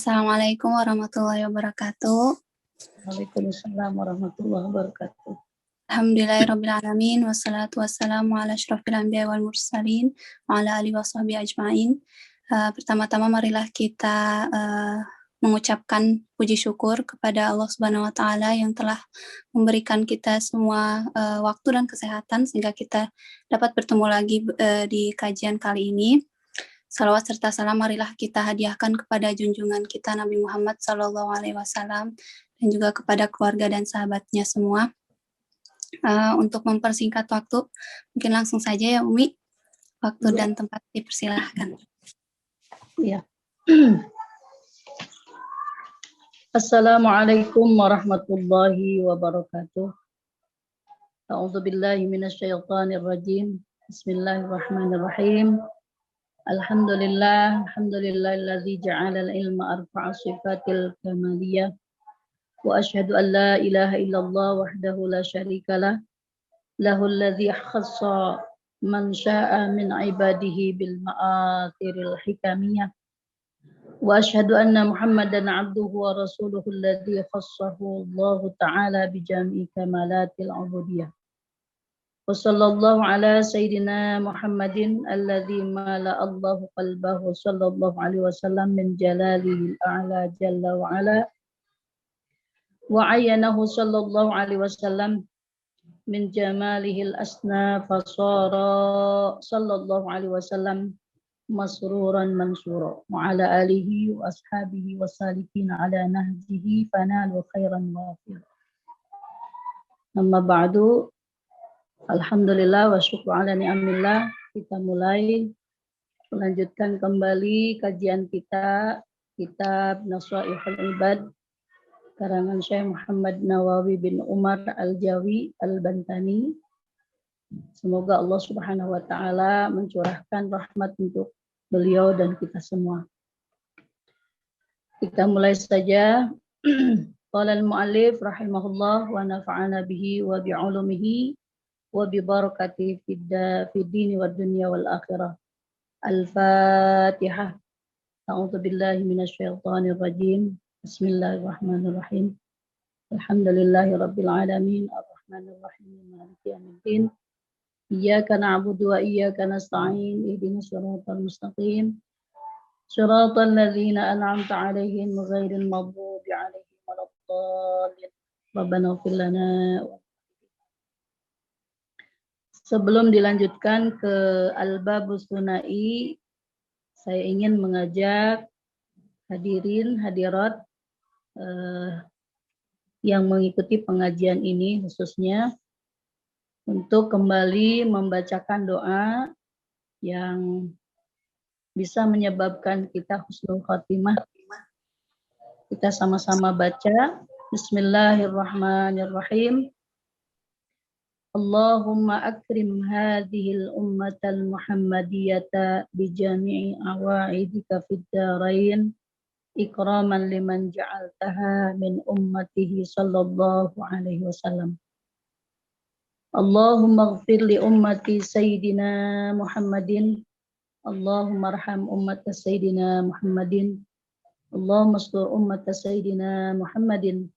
Assalamualaikum warahmatullahi wabarakatuh. Waalaikumsalam warahmatullahi wabarakatuh. Alhamdulillahirrabbilalamin. Wassalatu wassalamu ala asyrafil anbiya wal mursalin wa ala alihi washabihi ajma'in. Pertama-tama marilah kita mengucapkan puji syukur kepada Allah Subhanahu wa taala yang telah memberikan kita semua waktu dan kesehatan sehingga kita dapat bertemu lagi di kajian kali ini. Salawat serta salam marilah kita hadiahkan kepada junjungan kita Nabi Muhammad SAW dan juga kepada keluarga dan sahabatnya semua. Untuk mempersingkat waktu, mungkin langsung saja ya Umi, waktu dan tempat dipersilahkan. Ya. Assalamualaikum warahmatullahi wabarakatuh. A'udzubillahi minasyaitonirrajim. Bismillahirrahmanirrahim. Alhamdulillahilladzi ja'ala al-ilma arfa'a sifatil kamaliyah. Wa asyhadu an la ilaha illallah wahdahu la syarikalah. Lahul ladzi khassa man syaa min ibadihi bil ma'athiril hikamiyah. Wa asyhadu anna Muhammadan 'abduhu wa rasuluhu alladzi khassahu Allah ta'ala bi jami'i kamalatil 'ubudiyah. Wa sallallahu ala sayyidina Muhammadin alladzi mala Allahu qalbahu sallallahu alaihi wasallam min jalalil a'la jalla wa ala wa ayyanahu sallallahu alaihi wasallam min jamalihil asna fasara sallallahu alaihi wasallam masruran mansura wa ala alihi wa ashabihi wasalikin ala nahjihi fanalu khairan wafir. Amma ba'du, alhamdulillah wa syukru ala ni'amillah. Kita mulai melanjutkan kembali kajian kita kitab Nasaihul Ibad karangan Syekh Muhammad Nawawi bin Umar Al-Jawi Al-Bantani. Semoga Allah Subhanahu wa taala mencurahkan rahmat untuk beliau dan kita semua. Kita mulai saja. Qala al-mu'allif rahimahullah wa nafa'ana bihi wa bi'ulumihi wa bi barakatihi fid dini wad dunya wal akhirah. Al-Fatihah. A'udzu billahi minasyaitonir rajim. Bismillahirrahmanirrahim. Alhamdulillahirabbil alamin arrahmanir rahim maliki yaumiddin. Iyyaka na'budu wa iyyaka nasta'in ihdinas siratal mustaqim siratal ladzina an'amta 'alaihim ghairil maghdubi 'alaihim waladdallin. Rabbana ighfir lana. Sebelum dilanjutkan ke Al-Babus Tsunai, saya ingin mengajak hadirin hadirat yang mengikuti pengajian ini khususnya untuk kembali membacakan doa yang bisa menyebabkan kita husnul khotimah. Kita sama-sama baca. Bismillahirrahmanirrahim. Allahumma akrim hadhil ummatal muhammadiyata bi jami'i awa'idika fid darain ikraman liman ja'altaha min ummatihi sallallahu alaihi wasallam. Allahumma ighfir li ummati sayyidina Muhammadin. Allahumma arham ummata sayyidina Muhammadin. Allahumma astur ummata sayyidina Muhammadin.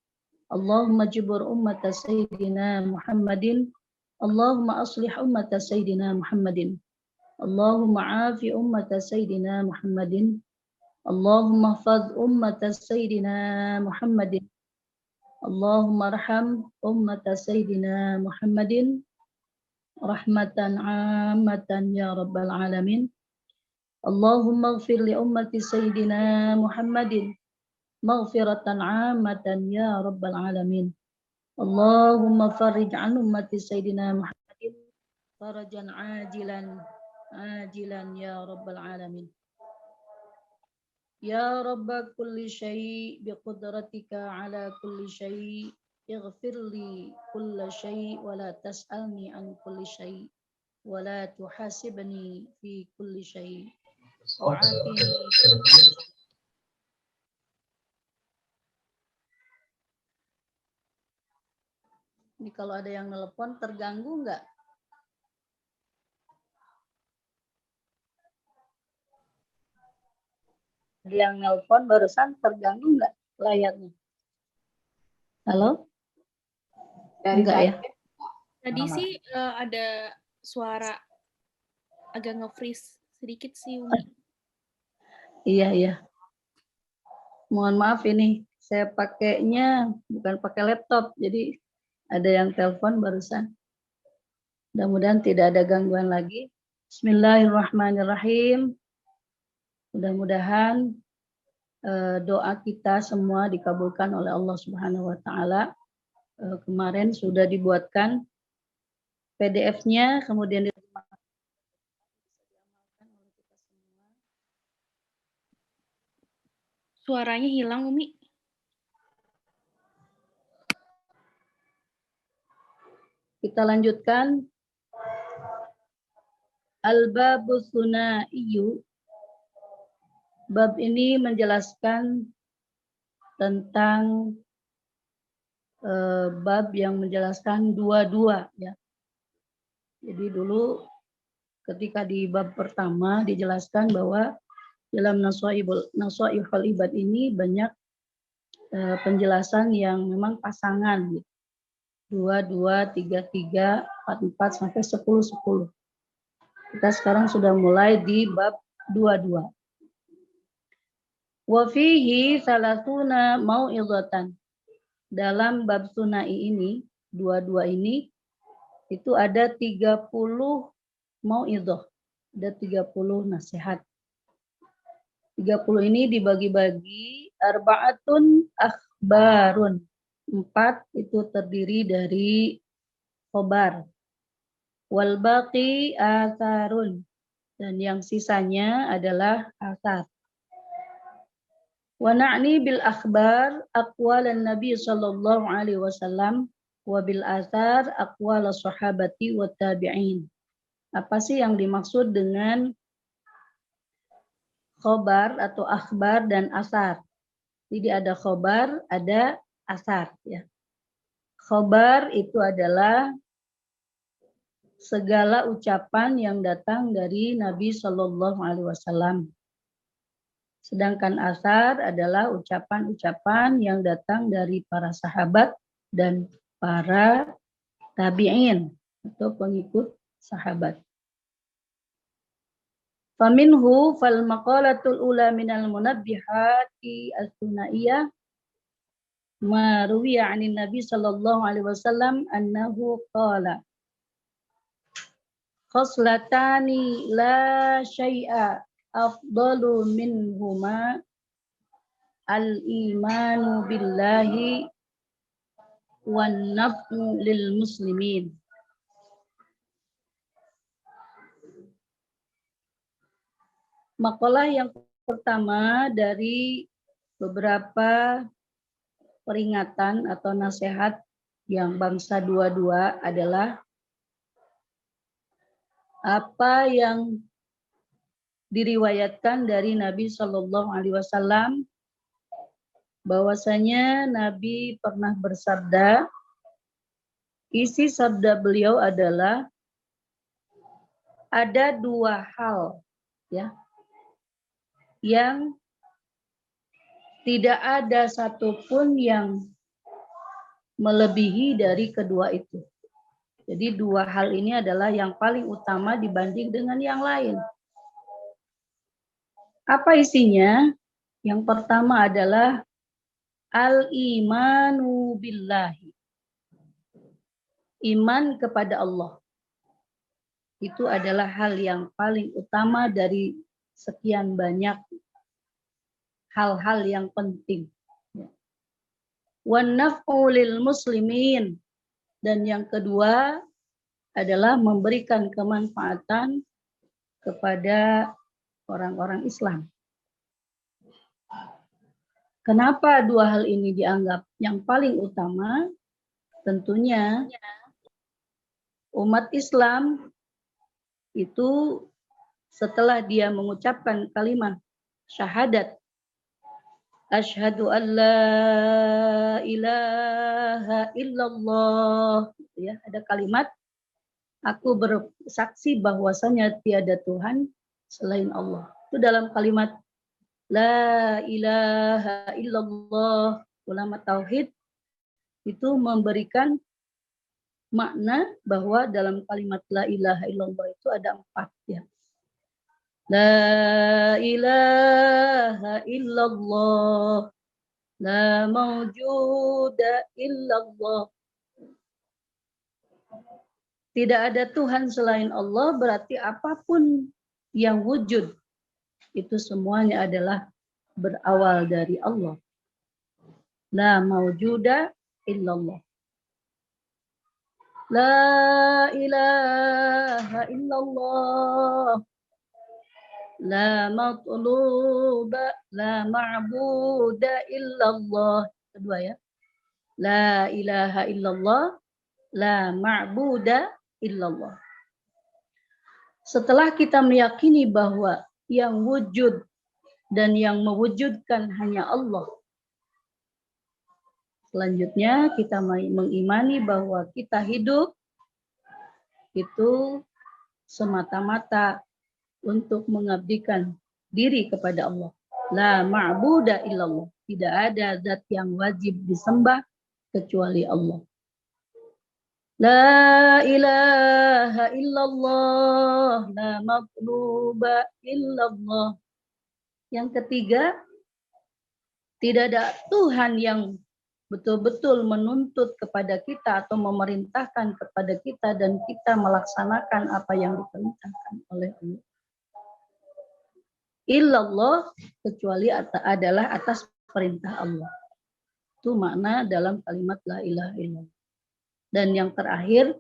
Allahumma jibur ummata sayyidina Muhammadin. Allahumma aslih ummata sayyidina Muhammadin. Allahumma afi ummata sayyidina Muhammadin. Allahumma hfaz ummata sayyidina Muhammadin. Allahumma arham ummata sayyidina Muhammadin rahmatan 'ammatan ya rabbal alamin. Allahumma ighfir li ummati sayyidina Muhammadin maghfiratan 'ammatan ya rabbal alamin. Allahumma farrij 'an ummati sayyidina Muhammadin farajan 'ajilan ya rabbal alamin. Ya Rabba kulli syai' biqudratika ala kulli syai' ighfirli kulla syai' wa la tas'alni an kulli syai' wa la tuhasibni fi kulli syai' wa'afini. Ini kalau ada yang nelpon terganggu nggak? Ada yang nelpon barusan, terganggu nggak layarnya? Halo? Enggak ya? Tadi sih ada suara agak nge-freeze sedikit sih, Umi. Iya. Mohon maaf ini, saya pakainya bukan pakai laptop, jadi ada yang telepon barusan. Mudah-mudahan tidak ada gangguan lagi. Bismillahirrahmanirrahim. Mudah-mudahan doa kita semua dikabulkan oleh Allah Subhanahu wa taala. Kemarin sudah dibuatkan PDF-nya, kemudian diterima. Suaranya hilang, Umi. Kita lanjutkan. Al-babu tsunaiyu. Bab ini menjelaskan tentang bab yang menjelaskan dua-dua ya. Jadi dulu ketika di bab pertama dijelaskan bahwa dalam Nasaihul Ibad ini banyak penjelasan yang memang pasangan gitu. 2, 2, 3, 3, 4, 4 sampai 10, 10. Kita sekarang sudah mulai di bab 22. Wa fihi salasuna mau'izatan. Dalam bab sunai ini, 22 ini, itu ada 30 mau'izah. Ada 30 nasihat. 30 ini dibagi-bagi arba'atun akhbarun. 4 itu terdiri dari khobar. Wal baqi atharun, dan yang sisanya adalah asar. Wa na'ni bil akhbar aqwalan Nabi sallallahu alaihi wasallam wa bil athar aqwal sahabati wa tabi'in. Apa sih yang dimaksud dengan khobar atau akhbar dan asar? Jadi ada khobar, ada asar ya. Khobar itu adalah segala ucapan yang datang dari Nabi Shallallahu Alaihi Wasallam. Sedangkan asar adalah ucapan-ucapan yang datang dari para sahabat dan para tabi'in atau pengikut sahabat. Faminhu fal maqalatul ula minal munabbihati as-sunaiyah ma ruwiya 'anin Nabi Shallallahu Alaihi Wasallam annahu qala khoslatani la syai'a afdalu minhuma al-imanu billahi wan naf'u lil muslimin. Makalah yang pertama dari beberapa peringatan atau nasihat yang bangsa 22 adalah apa yang diriwayatkan dari Nabi Shallallahu Alaihi Wasallam bahwasanya Nabi pernah bersabda, isi sabda beliau adalah ada dua hal ya yang tidak ada satupun yang melebihi dari kedua itu. Jadi dua hal ini adalah yang paling utama dibanding dengan yang lain. Apa isinya? Yang pertama adalah al-imanu billahi. Iman kepada Allah. Itu adalah hal yang paling utama dari sekian banyak hal-hal yang penting. Wan naf'u lil muslimin. Dan yang kedua adalah memberikan kemanfaatan kepada orang-orang Islam. Kenapa dua hal ini dianggap yang paling utama? Tentunya umat Islam itu setelah dia mengucapkan kalimat syahadat, asyhadu an la ilaha illallah, ya, ada kalimat aku bersaksi bahwasanya tiada Tuhan selain Allah. Itu dalam kalimat La ilaha illallah. Ulama tauhid itu memberikan makna bahwa dalam kalimat la ilaha illallah itu ada 4 ya. La ilaha illallah. La mawjuda illallah. Tidak ada Tuhan selain Allah, berarti apapun yang wujud itu semuanya adalah berawal dari Allah. La mawjuda illallah. La ilaha illallah. La matluba, la ma'buda illallah. Kedua ya. La ilaha illallah, la ma'buda illallah. Setelah kita meyakini bahwa yang wujud dan yang mewujudkan hanya Allah, selanjutnya kita mengimani bahwa kita hidup itu semata-mata untuk mengabdikan diri kepada Allah. La ma'buda illallah. Tidak ada zat yang wajib disembah kecuali Allah. La ilaha illallah, la matluba illallah. Yang ketiga, tidak ada Tuhan yang betul-betul menuntut kepada kita atau memerintahkan kepada kita dan kita melaksanakan apa yang diperintahkan oleh Allah. Illallah, kecuali adalah atas perintah Allah. Itu makna dalam kalimat la ilaha illallah. Dan yang terakhir,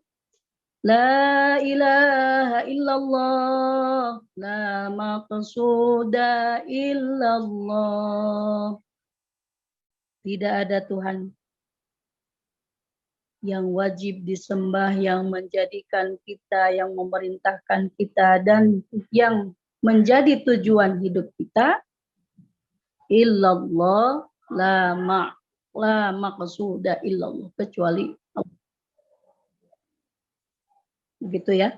la ilaha illallah, la maqsuda illallah. Tidak ada Tuhan yang wajib disembah, yang menjadikan kita, yang memerintahkan kita, dan yang menjadi tujuan hidup kita. Illallah, la maqsuda illallah, kecuali Allah. Begitu ya.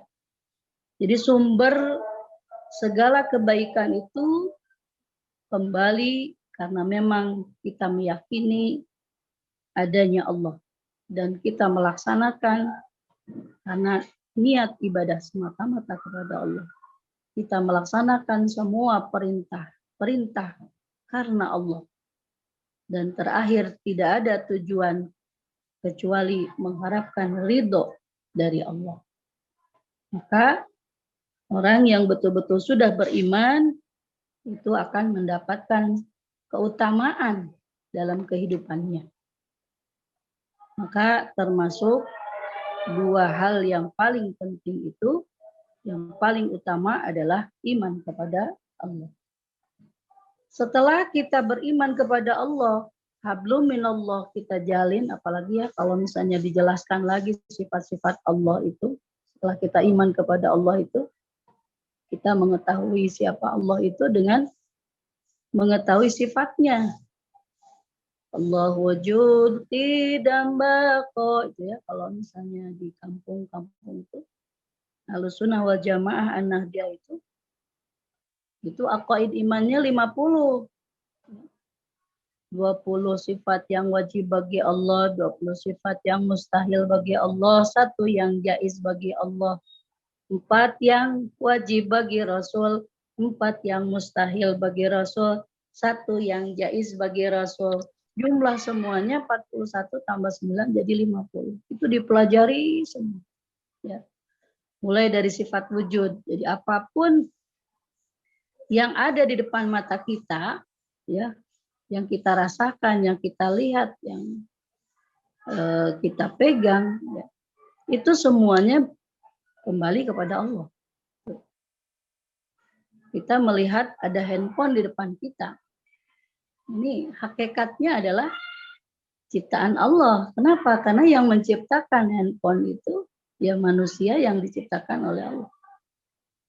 Jadi sumber segala kebaikan itu kembali karena memang kita meyakini adanya Allah dan kita melaksanakan karena niat ibadah semata-mata kepada Allah. Kita melaksanakan semua perintah karena Allah. Dan terakhir tidak ada tujuan kecuali mengharapkan ridho dari Allah. Maka orang yang betul-betul sudah beriman itu akan mendapatkan keutamaan dalam kehidupannya. Maka termasuk 2 hal yang paling penting itu, yang paling utama adalah iman kepada Allah. Setelah kita beriman kepada Allah, hablum minallah kita jalin, apalagi ya kalau misalnya dijelaskan lagi sifat-sifat Allah itu, setelah kita iman kepada Allah itu, kita mengetahui siapa Allah itu dengan mengetahui sifatnya. Allah wujud tidak bako, itu ya kalau misalnya di kampung-kampung itu, Ahlussunnah wal Jamaah An-Nahdiyah itu aqaid imannya 50. 20 sifat yang wajib bagi Allah, 20 sifat yang mustahil bagi Allah, 1 yang jaiz bagi Allah, 4 yang wajib bagi Rasul, 4 yang mustahil bagi Rasul, 1 yang jaiz bagi Rasul. Jumlah semuanya 41 tambah 9 jadi 50. Itu dipelajari semua. Ya. Mulai dari sifat wujud. Jadi apapun yang ada di depan mata kita, ya, yang kita rasakan, yang kita lihat, yang kita pegang, ya, itu semuanya kembali kepada Allah. Kita melihat ada handphone di depan kita. Ini hakikatnya adalah ciptaan Allah. Kenapa? Karena yang menciptakan handphone itu ya manusia yang diciptakan oleh Allah.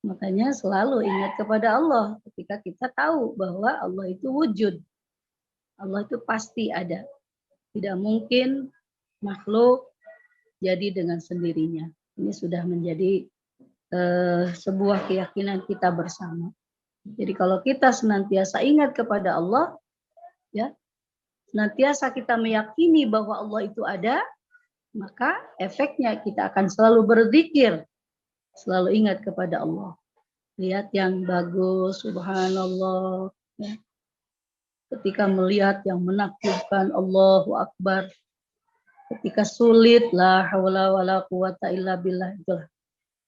Makanya selalu ingat kepada Allah ketika kita tahu bahwa Allah itu wujud. Allah itu pasti ada. Tidak mungkin makhluk jadi dengan sendirinya. Ini sudah menjadi sebuah keyakinan kita bersama. Jadi kalau kita senantiasa ingat kepada Allah, ya, senantiasa kita meyakini bahwa Allah itu ada, maka efeknya kita akan selalu berzikir, selalu ingat kepada Allah. Lihat yang bagus, subhanallah. Ya. Ketika melihat yang menakjubkan, Allahu Akbar. Ketika sulit, la haula wala quwata illa billah.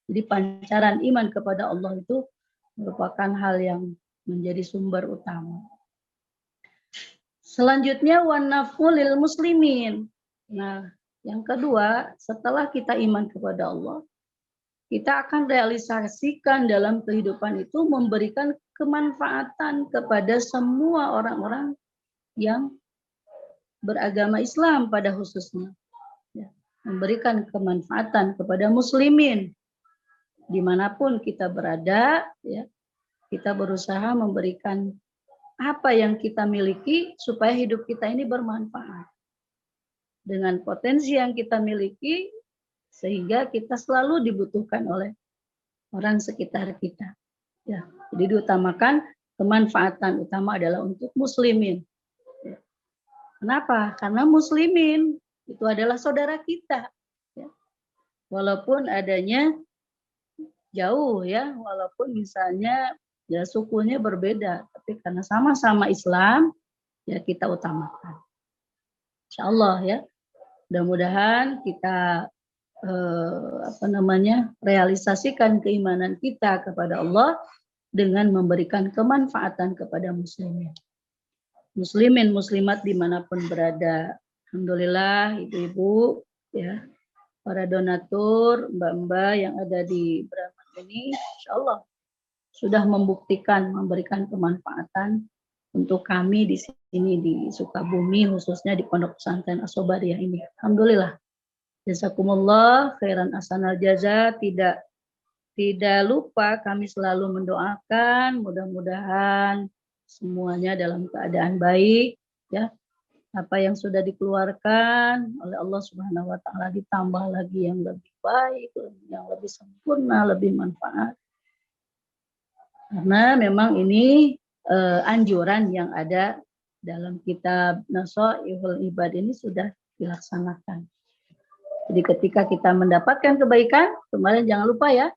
Jadi pancaran iman kepada Allah itu merupakan hal yang menjadi sumber utama. Selanjutnya wanafulil muslimin. Nah, yang kedua, setelah kita iman kepada Allah, kita akan realisasikan dalam kehidupan itu memberikan kemanfaatan kepada semua orang-orang yang beragama Islam pada khususnya. Ya, memberikan kemanfaatan kepada muslimin. Dimanapun kita berada, ya, kita berusaha memberikan apa yang kita miliki supaya hidup kita ini bermanfaat. Dengan potensi yang kita miliki, sehingga kita selalu dibutuhkan oleh orang sekitar kita. Ya, jadi diutamakan kemanfaatan utama adalah untuk muslimin. Ya. Kenapa? Karena muslimin itu adalah saudara kita. Ya. Walaupun adanya jauh ya, walaupun misalnya ya sukunya berbeda, tapi karena sama-sama Islam ya kita utamakan. Insya Allah ya, mudah-mudahan kita realisasikan keimanan kita kepada Allah dengan memberikan kemanfaatan kepada muslimin. Muslimin, muslimat dimanapun berada. Alhamdulillah ibu-ibu ya, para donatur, mbak-mbak yang ada di Brahman ini, insya Allah sudah membuktikan memberikan kemanfaatan untuk kami di sini di Sukabumi, khususnya di Pondok Pesantren As-Sobariyah ini. Alhamdulillah. Jazakumullah khairan asanal jaza. Tidak lupa kami selalu mendoakan mudah-mudahan semuanya dalam keadaan baik ya. Apa yang sudah dikeluarkan oleh Allah Subhanahu wa taala ditambah lagi yang lebih baik, yang lebih sempurna, lebih manfaat. Karena memang ini anjuran yang ada dalam kitab Nasaihul Ibad ini sudah dilaksanakan. Jadi ketika kita mendapatkan kebaikan, kemarin jangan lupa ya,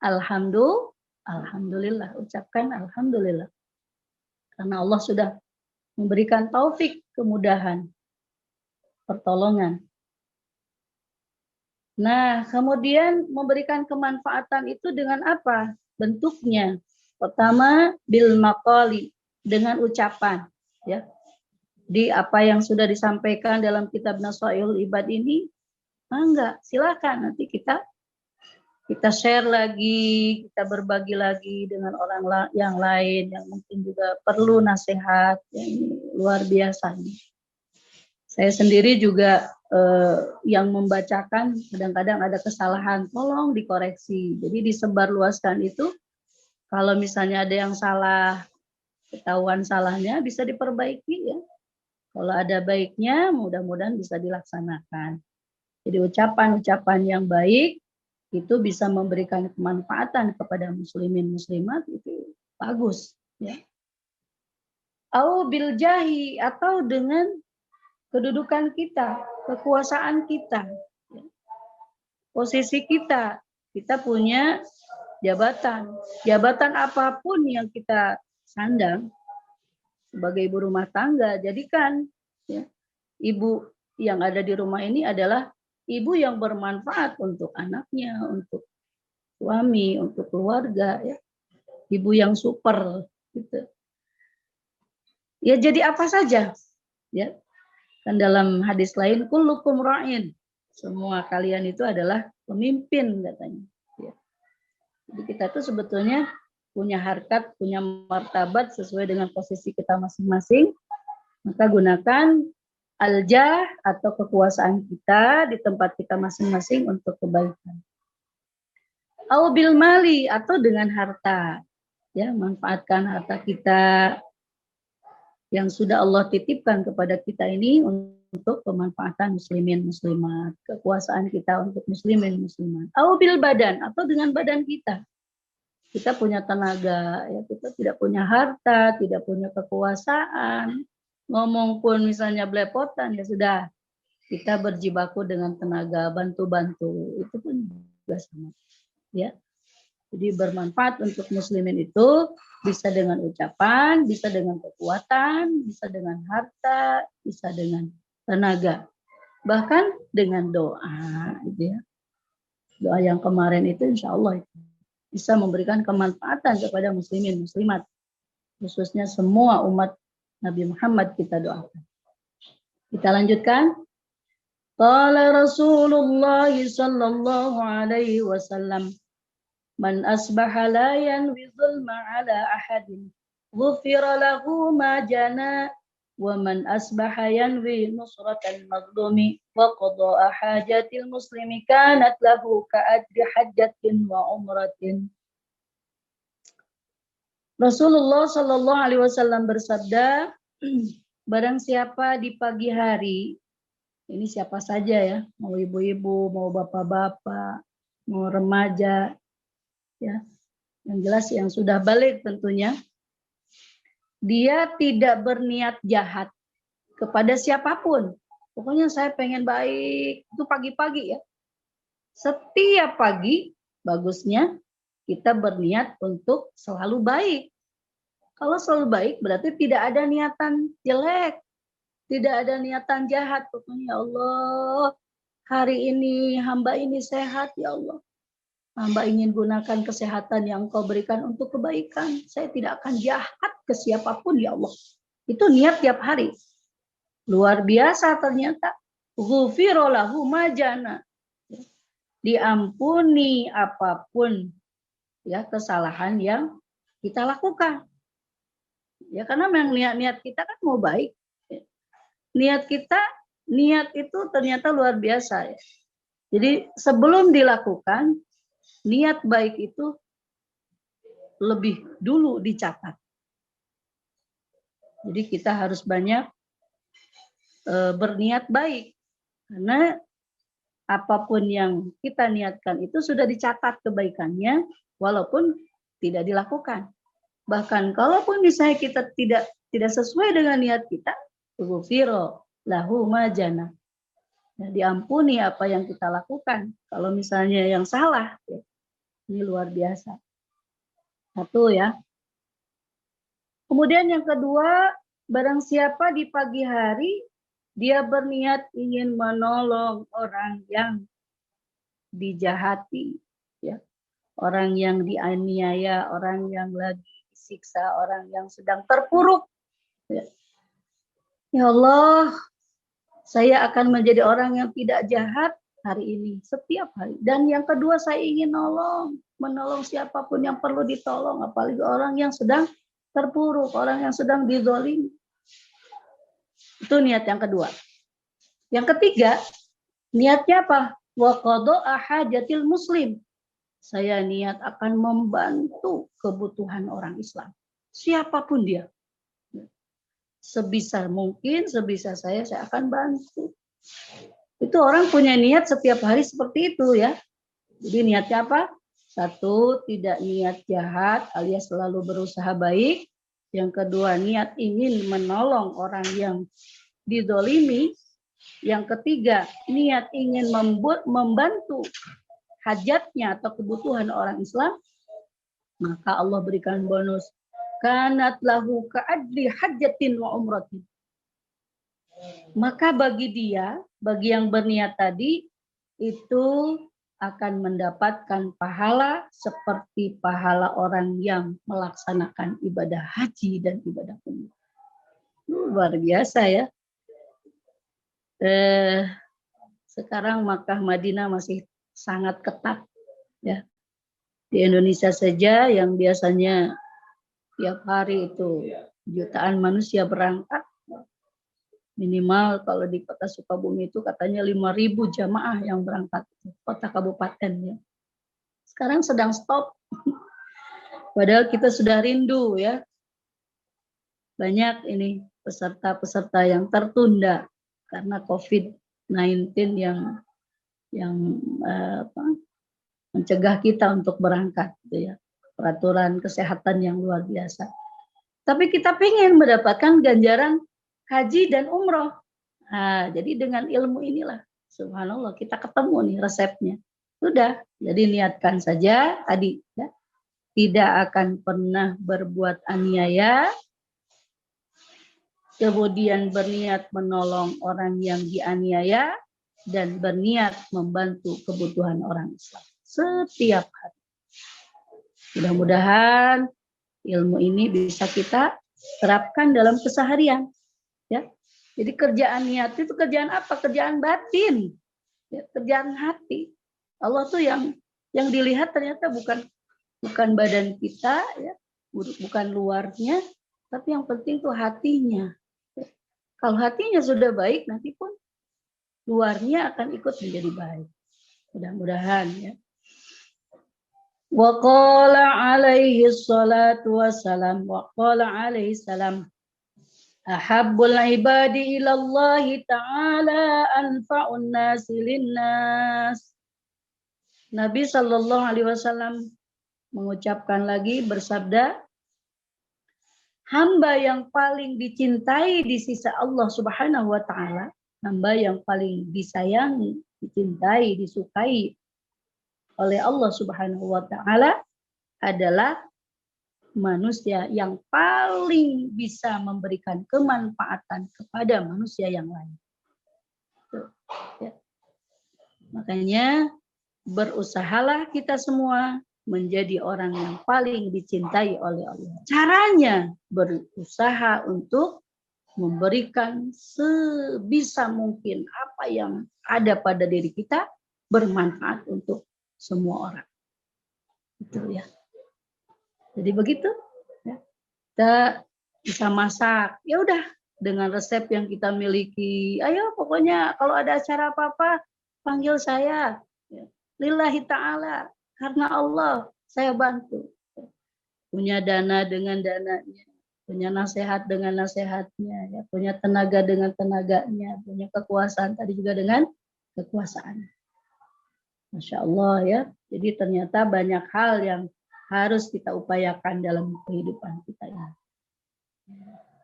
alhamdulillah, ucapkan alhamdulillah. Karena Allah sudah memberikan taufik, kemudahan, pertolongan. Nah, kemudian memberikan kemanfaatan itu dengan apa? Bentuknya. Pertama, bil maqali, dengan ucapan. Ya. Di apa yang sudah disampaikan dalam kitab Nasaihul Ibad ini, enggak, silakan nanti kita share lagi, kita berbagi lagi dengan orang yang lain yang mungkin juga perlu nasihat. Ya, ini luar biasa nih. Saya sendiri juga yang membacakan kadang-kadang ada kesalahan, tolong dikoreksi. Jadi disebarluaskan itu, kalau misalnya ada yang salah, ketahuan salahnya bisa diperbaiki ya. Kalau ada baiknya, mudah-mudahan bisa dilaksanakan. Jadi ucapan-ucapan yang baik itu bisa memberikan kemanfaatan kepada muslimin muslimat, itu bagus ya. Au bil jahi, atau dengan kedudukan kita, kekuasaan kita, ya. Posisi kita punya jabatan apapun yang kita sandang sebagai ibu rumah tangga, jadikan ya, ibu yang ada di rumah ini adalah ibu yang bermanfaat untuk anaknya, untuk suami, untuk keluarga, ya. Ibu yang super, gitu. Ya jadi apa saja, ya. Kan dalam hadis lain, kullukum ra'in, semua kalian itu adalah pemimpin katanya. Ya. Jadi kita tuh sebetulnya punya harkat, punya martabat sesuai dengan posisi kita masing-masing. Maka gunakan al-jah atau kekuasaan kita di tempat kita masing-masing untuk kebaikan. Au bil mali, atau dengan harta. Ya, manfaatkan harta kita yang sudah Allah titipkan kepada kita ini untuk pemanfaatan muslimin muslimat, kekuasaan kita untuk muslimin muslimat. Au bil badan, atau dengan badan kita. Kita punya tenaga, ya kita tidak punya harta, tidak punya kekuasaan. Ngomong pun misalnya belepotan, ya sudah. Kita berjibaku dengan tenaga, bantu-bantu. Itu pun juga sama. Ya. Jadi bermanfaat untuk muslimin itu bisa dengan ucapan, bisa dengan kekuatan, bisa dengan harta, bisa dengan tenaga. Bahkan dengan doa. Gitu ya. Doa yang kemarin itu insya Allah bisa memberikan kemanfaatan kepada muslimin, muslimat. Khususnya semua umat Nabi Muhammad kita doakan. Kita lanjutkan. Qala Rasulullah sallallahu alaihi wasallam, man asbaha la yanwi zulma ala ahadin, ghufira lahu ma jana, wa man asbaha yanwi nusratal mazlumi, wa qada'a hajatil muslimi, kanat lahu ka'adri hajjatin wa umratin. Rasulullah sallallahu alaihi wasallam bersabda, barang siapa di pagi hari, ini siapa saja ya, mau ibu-ibu, mau bapak-bapak, mau remaja, ya, yang jelas yang sudah balik tentunya, dia tidak berniat jahat kepada siapapun. Pokoknya saya pengen baik, itu pagi-pagi ya. Setiap pagi bagusnya kita berniat untuk selalu baik. Kalau selalu baik berarti tidak ada niatan jelek, tidak ada niatan jahat. Pokoknya ya Allah, hari ini hamba ini sehat ya Allah. Hamba ingin gunakan kesehatan yang Engkau berikan untuk kebaikan. Saya tidak akan jahat ke siapapun ya Allah. Itu niat tiap hari. Luar biasa ternyata. Ghufira lahu ma jana. Diampuni apapun ya kesalahan yang kita lakukan. Ya karena memang niat kita kan mau baik. Niat itu ternyata luar biasa ya. Jadi sebelum dilakukan, niat baik itu lebih dulu dicatat. Jadi kita harus banyak berniat baik. Karena apapun yang kita niatkan itu sudah dicatat kebaikannya, walaupun tidak dilakukan. Bahkan kalaupun misalnya kita tidak sesuai dengan niat kita, ghufira lahu ma jana. Diampuni apa yang kita lakukan. Kalau misalnya yang salah, ya, ini luar biasa. Satu ya. Kemudian yang kedua, barang siapa di pagi hari dia berniat ingin menolong orang yang dijahati, ya, orang yang dianiaya, orang yang lagi disiksa, orang yang sedang terpuruk. Ya, ya Allah, saya akan menjadi orang yang tidak jahat hari ini, setiap hari. Dan yang kedua, saya ingin menolong siapapun yang perlu ditolong, apalagi orang yang sedang terpuruk, orang yang sedang dizalimi. Itu niat yang kedua. Yang ketiga, niatnya apa? Wa qada'a hajatil muslim. Saya niat akan membantu kebutuhan orang Islam. Siapapun dia. Sebisa mungkin, sebisa saya akan bantu. Itu orang punya niat setiap hari seperti itu ya. Jadi niatnya apa? Satu, tidak niat jahat alias selalu berusaha baik. Yang kedua, niat ingin menolong orang yang dizalimi. Yang ketiga, niat ingin membantu hajatnya atau kebutuhan orang Islam. Maka Allah berikan bonus. Kanat lahu ka'adli hajjatin wa umratin. Maka bagi dia, bagi yang berniat tadi, itu akan mendapatkan pahala seperti pahala orang yang melaksanakan ibadah haji dan ibadah umrah. Luar biasa ya. Sekarang Makkah Madinah masih sangat ketat ya. Di Indonesia saja yang biasanya tiap hari itu jutaan manusia berangkat, minimal kalau di kota Sukabumi itu katanya 5.000 jamaah yang berangkat, kota kabupaten ya. Sekarang sedang stop. Padahal kita sudah rindu ya. Banyak ini peserta-peserta yang tertunda karena COVID-19 yang mencegah kita untuk berangkat gitu ya. peraturan kesehatan yang luar biasa. Tapi kita pengen mendapatkan ganjaran haji dan umroh. Nah, jadi dengan ilmu inilah, subhanallah, kita ketemu nih resepnya. Sudah, jadi niatkan saja tadi, ya. Tidak akan pernah berbuat aniaya, kemudian berniat menolong orang yang dianiaya, dan berniat membantu kebutuhan orang Islam setiap hari. Mudah-mudahan ilmu ini bisa kita terapkan dalam keseharian. Ya. Jadi kerjaan niat itu kerjaan apa? Kerjaan batin, ya, kerjaan hati. Allah tuh yang dilihat ternyata bukan badan kita, ya, bukan luarnya, tapi yang penting tuh hatinya. Kalau hatinya sudah baik, nanti pun luarnya akan ikut menjadi baik. Mudah-mudahan, ya. Wa qala alaihi salatu wassalam, wa qala alaihi salam, ahabbul ibadi ilallahi ta'ala anfa'un nasi linnas. Nabi sallallahu alaihi wasallam mengucapkan lagi, bersabda, hamba yang paling dicintai di sisi Allah Subhanahu wa taala, hamba yang paling disayangi, dicintai, disukai oleh Allah Subhanahu wa taala adalah manusia yang paling bisa memberikan kemanfaatan kepada manusia yang lain. Ya. Makanya berusahalah kita semua menjadi orang yang paling dicintai oleh Allah. Caranya berusaha untuk memberikan sebisa mungkin apa yang ada pada diri kita bermanfaat untuk semua orang. Itu ya. Jadi begitu. Ya. Kita bisa masak. Ya udah, dengan resep yang kita miliki. Ayo pokoknya kalau ada acara apa-apa panggil saya. Ya. Lillahi ta'ala. Karena Allah saya bantu. Punya dana dengan dananya. Punya nasihat dengan nasihatnya. Ya. Punya tenaga dengan tenaganya. Punya kekuasaan tadi juga dengan kekuasaannya. Masya Allah ya. Jadi ternyata banyak hal yang harus kita upayakan dalam kehidupan kita ya.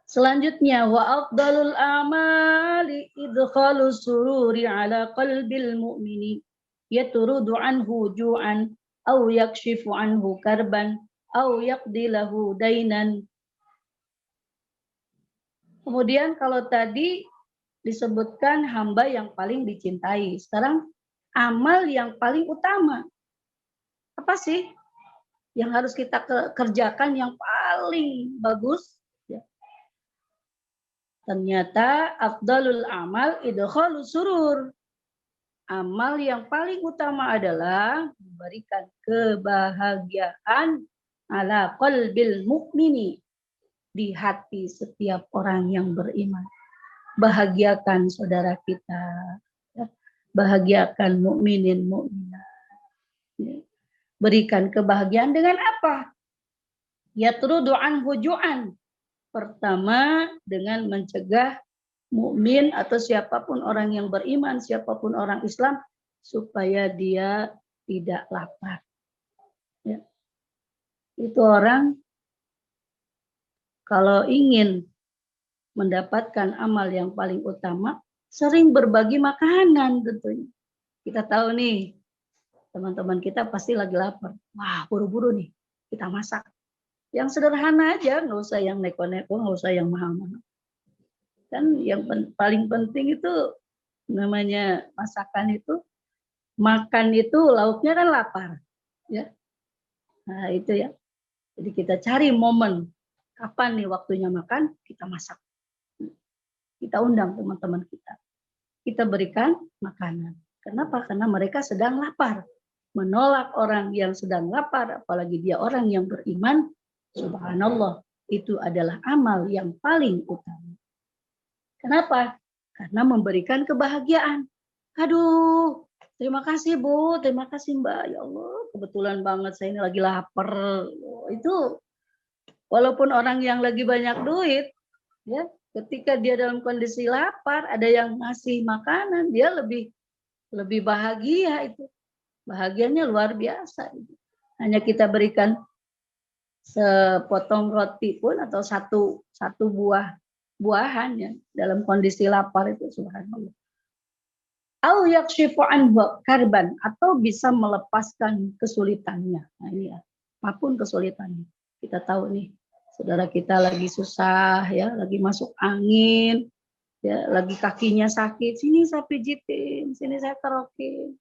Selanjutnya wa afdalul a'mali idkhalu sururi ala qalbil mu'mini yaturudu anhu ju'an aw yakshifu anhu karban aw yaqdi lahu dainan. Kemudian kalau tadi disebutkan hamba yang paling dicintai, sekarang amal yang paling utama. Apa sih yang harus kita kerjakan yang paling bagus? Ya. Ternyata afdalul amal idkhalu surur. Amal yang paling utama adalah memberikan kebahagiaan ala qalbil mukmini, di hati setiap orang yang beriman. Bahagiakan saudara kita. Bahagiakan mukminin mukminat. Berikan kebahagiaan dengan apa? Yatrudu anhu ju'an. Pertama, dengan mencegah mukmin atau siapapun orang yang beriman, siapapun orang Islam, supaya dia tidak lapar. Ya. Itu orang kalau ingin mendapatkan amal yang paling utama, sering berbagi makanan tentunya. Kita tahu nih, teman-teman kita pasti lagi lapar. Wah, buru-buru nih, kita masak. Yang sederhana aja, nggak usah yang neko-neko, nggak usah yang mahal-mahal. Kan yang paling penting itu namanya masakan itu, makan itu lauknya kan lapar. Ya. Nah itu ya. Jadi kita cari momen, kapan nih waktunya makan, kita masak. Kita undang teman-teman kita. Kita berikan makanan. Kenapa? Karena mereka sedang lapar. Menolak orang yang sedang lapar, apalagi dia orang yang beriman, subhanallah, itu adalah amal yang paling utama. Kenapa? Karena memberikan kebahagiaan. Aduh, terima kasih Bu, terima kasih Mbak. Ya Allah, kebetulan banget saya ini lagi lapar. Itu walaupun orang yang lagi banyak duit, ya, ketika dia dalam kondisi lapar, ada yang ngasih makanan, dia lebih bahagia itu. Bahagianya luar biasa. Hanya kita berikan sepotong roti pun atau satu buahan ya dalam kondisi lapar itu subhanallah. Au yakshifu anhu karban, atau bisa melepaskan kesulitannya. Nah ini ya, apapun kesulitannya. Kita tahu nih, saudara kita lagi susah ya, lagi masuk angin, ya, lagi kakinya sakit, sini saya pijitin, sini saya kerokin,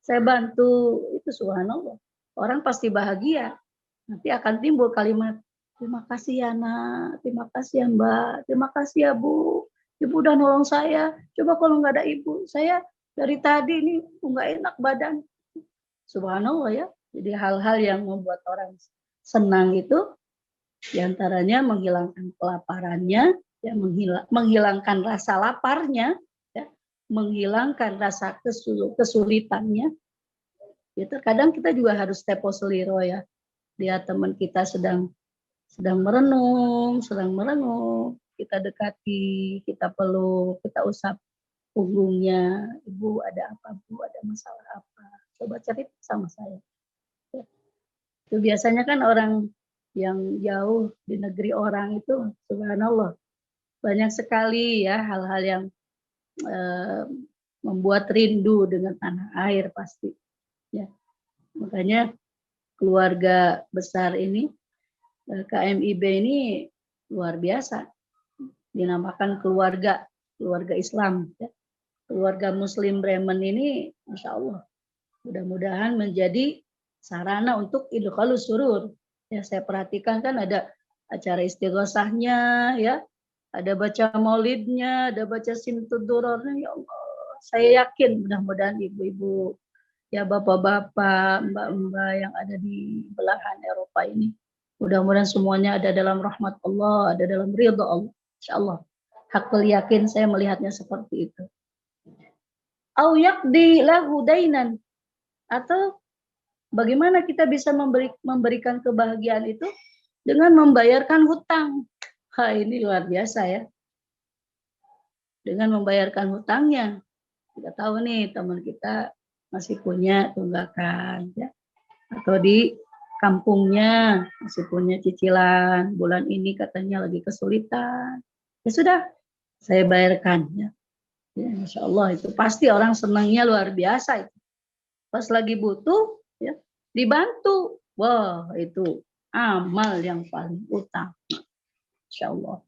saya bantu, itu subhanallah. Orang pasti bahagia. Nanti akan timbul kalimat, terima kasih ya nak, terima kasih ya mbak, terima kasih ya bu, ibu udah nolong saya. Coba kalau nggak ada ibu, saya dari tadi ini nggak enak badan. Subhanallah ya. Jadi hal-hal yang membuat orang senang itu diantaranya menghilangkan kelaparannya, ya, menghilangkan rasa laparnya, ya, menghilangkan rasa kesulitannya. Ya, terkadang kita juga harus tepo seliro ya. Lihat teman kita sedang merenung, kita dekati, kita peluk, kita usap punggungnya. Ibu ada apa, Bu? Ada masalah apa? Coba cerita sama saya. Ya. Itu biasanya kan orang yang jauh di negeri orang itu, subhanallah, banyak sekali ya hal-hal yang membuat rindu dengan tanah air pasti. Ya. Makanya keluarga besar ini, KMIB ini luar biasa, dinamakan keluarga Islam. Ya. Keluarga Muslim Bremen ini, Masya Allah, mudah-mudahan menjadi sarana untuk idkhalus surur. Ya, saya perhatikan kan ada acara istighosahnya, ya, ada baca maulidnya, ada baca simtudurornya. Ya Allah, saya yakin mudah-mudahan ibu-ibu, ya bapak-bapak, mbak-mbak yang ada di belahan Eropa ini, mudah-mudahan semuanya ada dalam rahmat Allah, ada dalam ridha Allah. Insyaallah. Hakul yakin saya melihatnya seperti itu. Au yaqdi lahu dainan, atau bagaimana kita bisa memberikan kebahagiaan itu dengan membayarkan hutang. Ini luar biasa ya. Dengan membayarkan hutangnya. Kita tahu nih teman kita masih punya tunggakan ya, atau di kampungnya masih punya cicilan, bulan ini katanya lagi kesulitan, ya sudah saya bayarkan ya. Ya, Masya Allah, itu pasti orang senangnya luar biasa itu. Pas lagi butuh ya dibantu, wah itu amal yang paling utama, Masya Allah.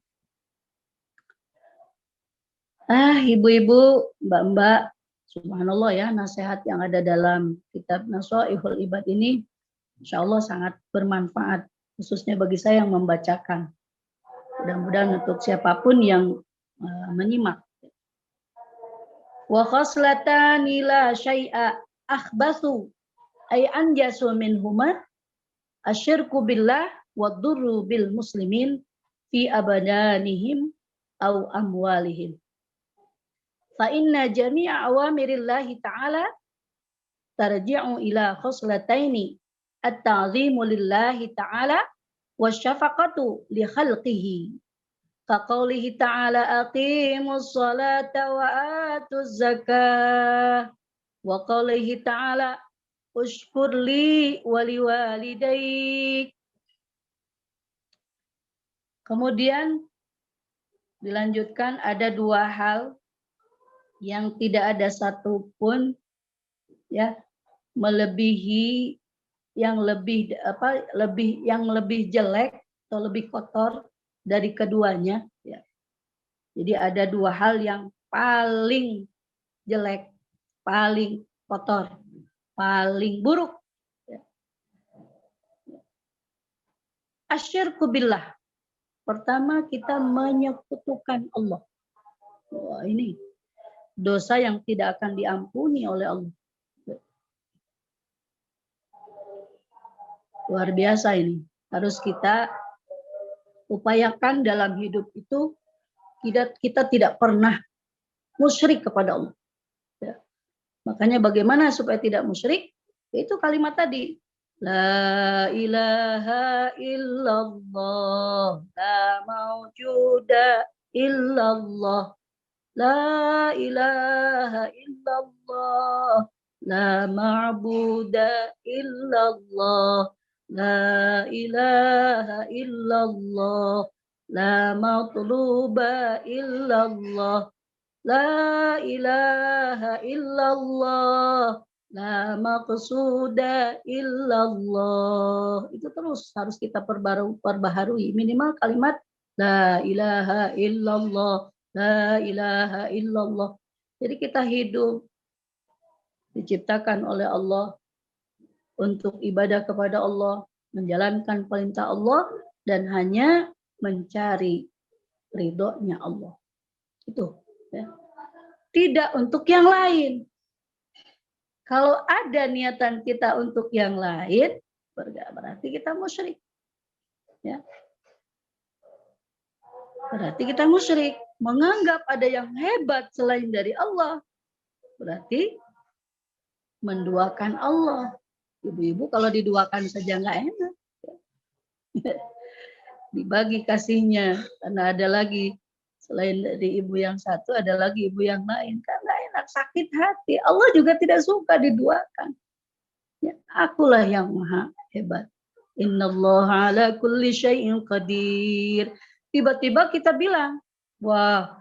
Ibu-ibu, mbak-mbak, subhanallah ya, nasihat yang ada dalam kitab Nashaihul Ibad ini insya Allah sangat bermanfaat, khususnya bagi saya yang membacakan. Mudah-mudahan untuk siapapun yang menyimak. Wa khoslatani la syai'a akhbathu ay anjasu minhuma asyirku billah wa dhurru bil muslimin fi abadanihim au amwalihim. Fa inna jami'a awamirillahi ta'ala tarji'u ila khoslataini at-ta'zimu lillahi ta'ala wa syafaqatu li khalqihi. Kaqaulihi ta'ala aqimus salata wa atuz zakah. Wa qaulihi ta'ala ushkur li wa liwalidayk. Kemudian dilanjutkan ada dua hal yang tidak ada satupun ya melebihi yang lebih jelek atau lebih kotor dari keduanya ya. Jadi ada dua hal yang paling jelek, paling kotor, paling buruk ya. Asyirku billah. Pertama, kita menyekutukan Allah. Wah, ini dosa yang tidak akan diampuni oleh Allah. Luar biasa ini. Harus kita upayakan dalam hidup itu kita tidak pernah musyrik kepada Allah. Ya. Makanya bagaimana supaya tidak musyrik? Itu kalimat tadi. La ilaha illallah, la maujuda illallah. La ilaha illallah, la ma'buda illallah, La ilaha illallah. La matluba illallah. La ilaha illallah. La maqsuda illallah. Itu terus harus kita perbaharui. Minimal kalimat la ilaha illallah. La ilaha illallah. Jadi kita hidup diciptakan oleh Allah untuk ibadah kepada Allah, menjalankan perintah Allah, dan hanya mencari ridhonya Allah. Itu. Ya. Tidak untuk yang lain. Kalau ada niatan kita untuk yang lain, berarti kita musyrik. Ya. Berarti kita musyrik. Menganggap ada yang hebat selain dari Allah. Berarti menduakan Allah. Ibu-ibu kalau diduakan saja nggak enak. Dibagi kasihnya. Karena ada lagi. Selain dari ibu yang satu, ada lagi ibu yang lain. Kan nggak enak, sakit hati. Allah juga tidak suka diduakan. Ya, akulah yang maha hebat. Innallaha ala kulli syai'in qadir. Tiba-tiba kita bilang, wah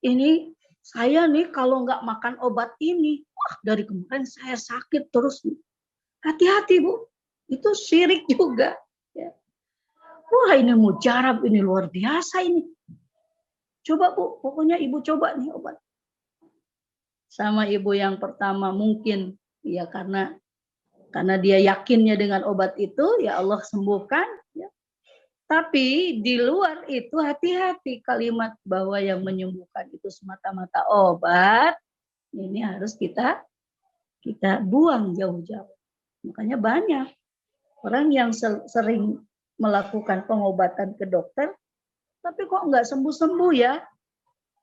ini saya nih kalau nggak makan obat ini, wah dari kemarin saya sakit terus. Hati-hati Bu, itu syirik juga. Ya. Wah ini mujarab, ini luar biasa ini. Coba Bu, pokoknya ibu coba nih obat. Sama ibu yang pertama mungkin ya karena dia yakinnya dengan obat itu ya Allah sembuhkan. Ya. Tapi di luar itu hati-hati kalimat bahwa yang menyembuhkan itu semata-mata obat. Ini harus kita buang jauh-jauh. Makanya banyak orang yang sering melakukan pengobatan ke dokter, tapi kok nggak sembuh-sembuh ya?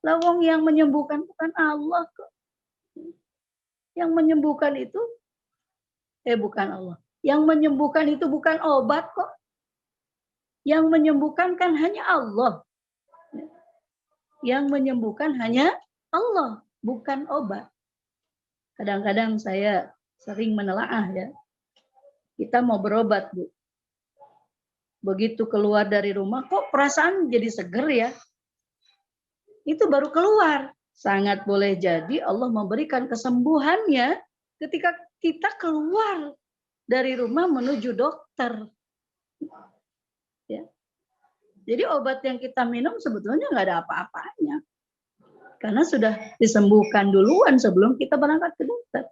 Lawang yang menyembuhkan bukan Allah kok. Yang menyembuhkan itu, bukan Allah. Yang menyembuhkan itu bukan obat kok. Yang menyembuhkan kan hanya Allah. Yang menyembuhkan hanya Allah, bukan obat. Kadang-kadang saya sering menelaah ya. Kita mau berobat, Bu. Begitu keluar dari rumah, kok perasaan jadi seger ya? Itu baru keluar. Sangat boleh jadi Allah memberikan kesembuhannya ketika kita keluar dari rumah menuju dokter. Ya. Jadi obat yang kita minum sebetulnya nggak ada apa-apanya. Karena sudah disembuhkan duluan sebelum kita berangkat ke dokter.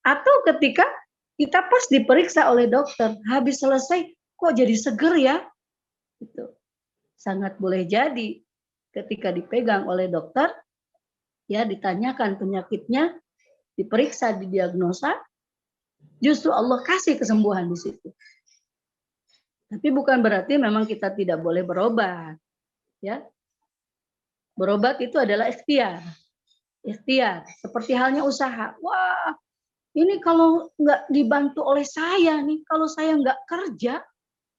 Atau ketika kita pas diperiksa oleh dokter, habis selesai, kok jadi seger ya? Itu sangat boleh jadi ketika dipegang oleh dokter, ya ditanyakan penyakitnya, diperiksa, didiagnosa, justru Allah kasih kesembuhan di situ. Tapi bukan berarti memang kita tidak boleh berobat, ya. Berobat itu adalah ikhtiar, seperti halnya usaha. Wah, ini kalau nggak dibantu oleh saya nih, kalau saya nggak kerja,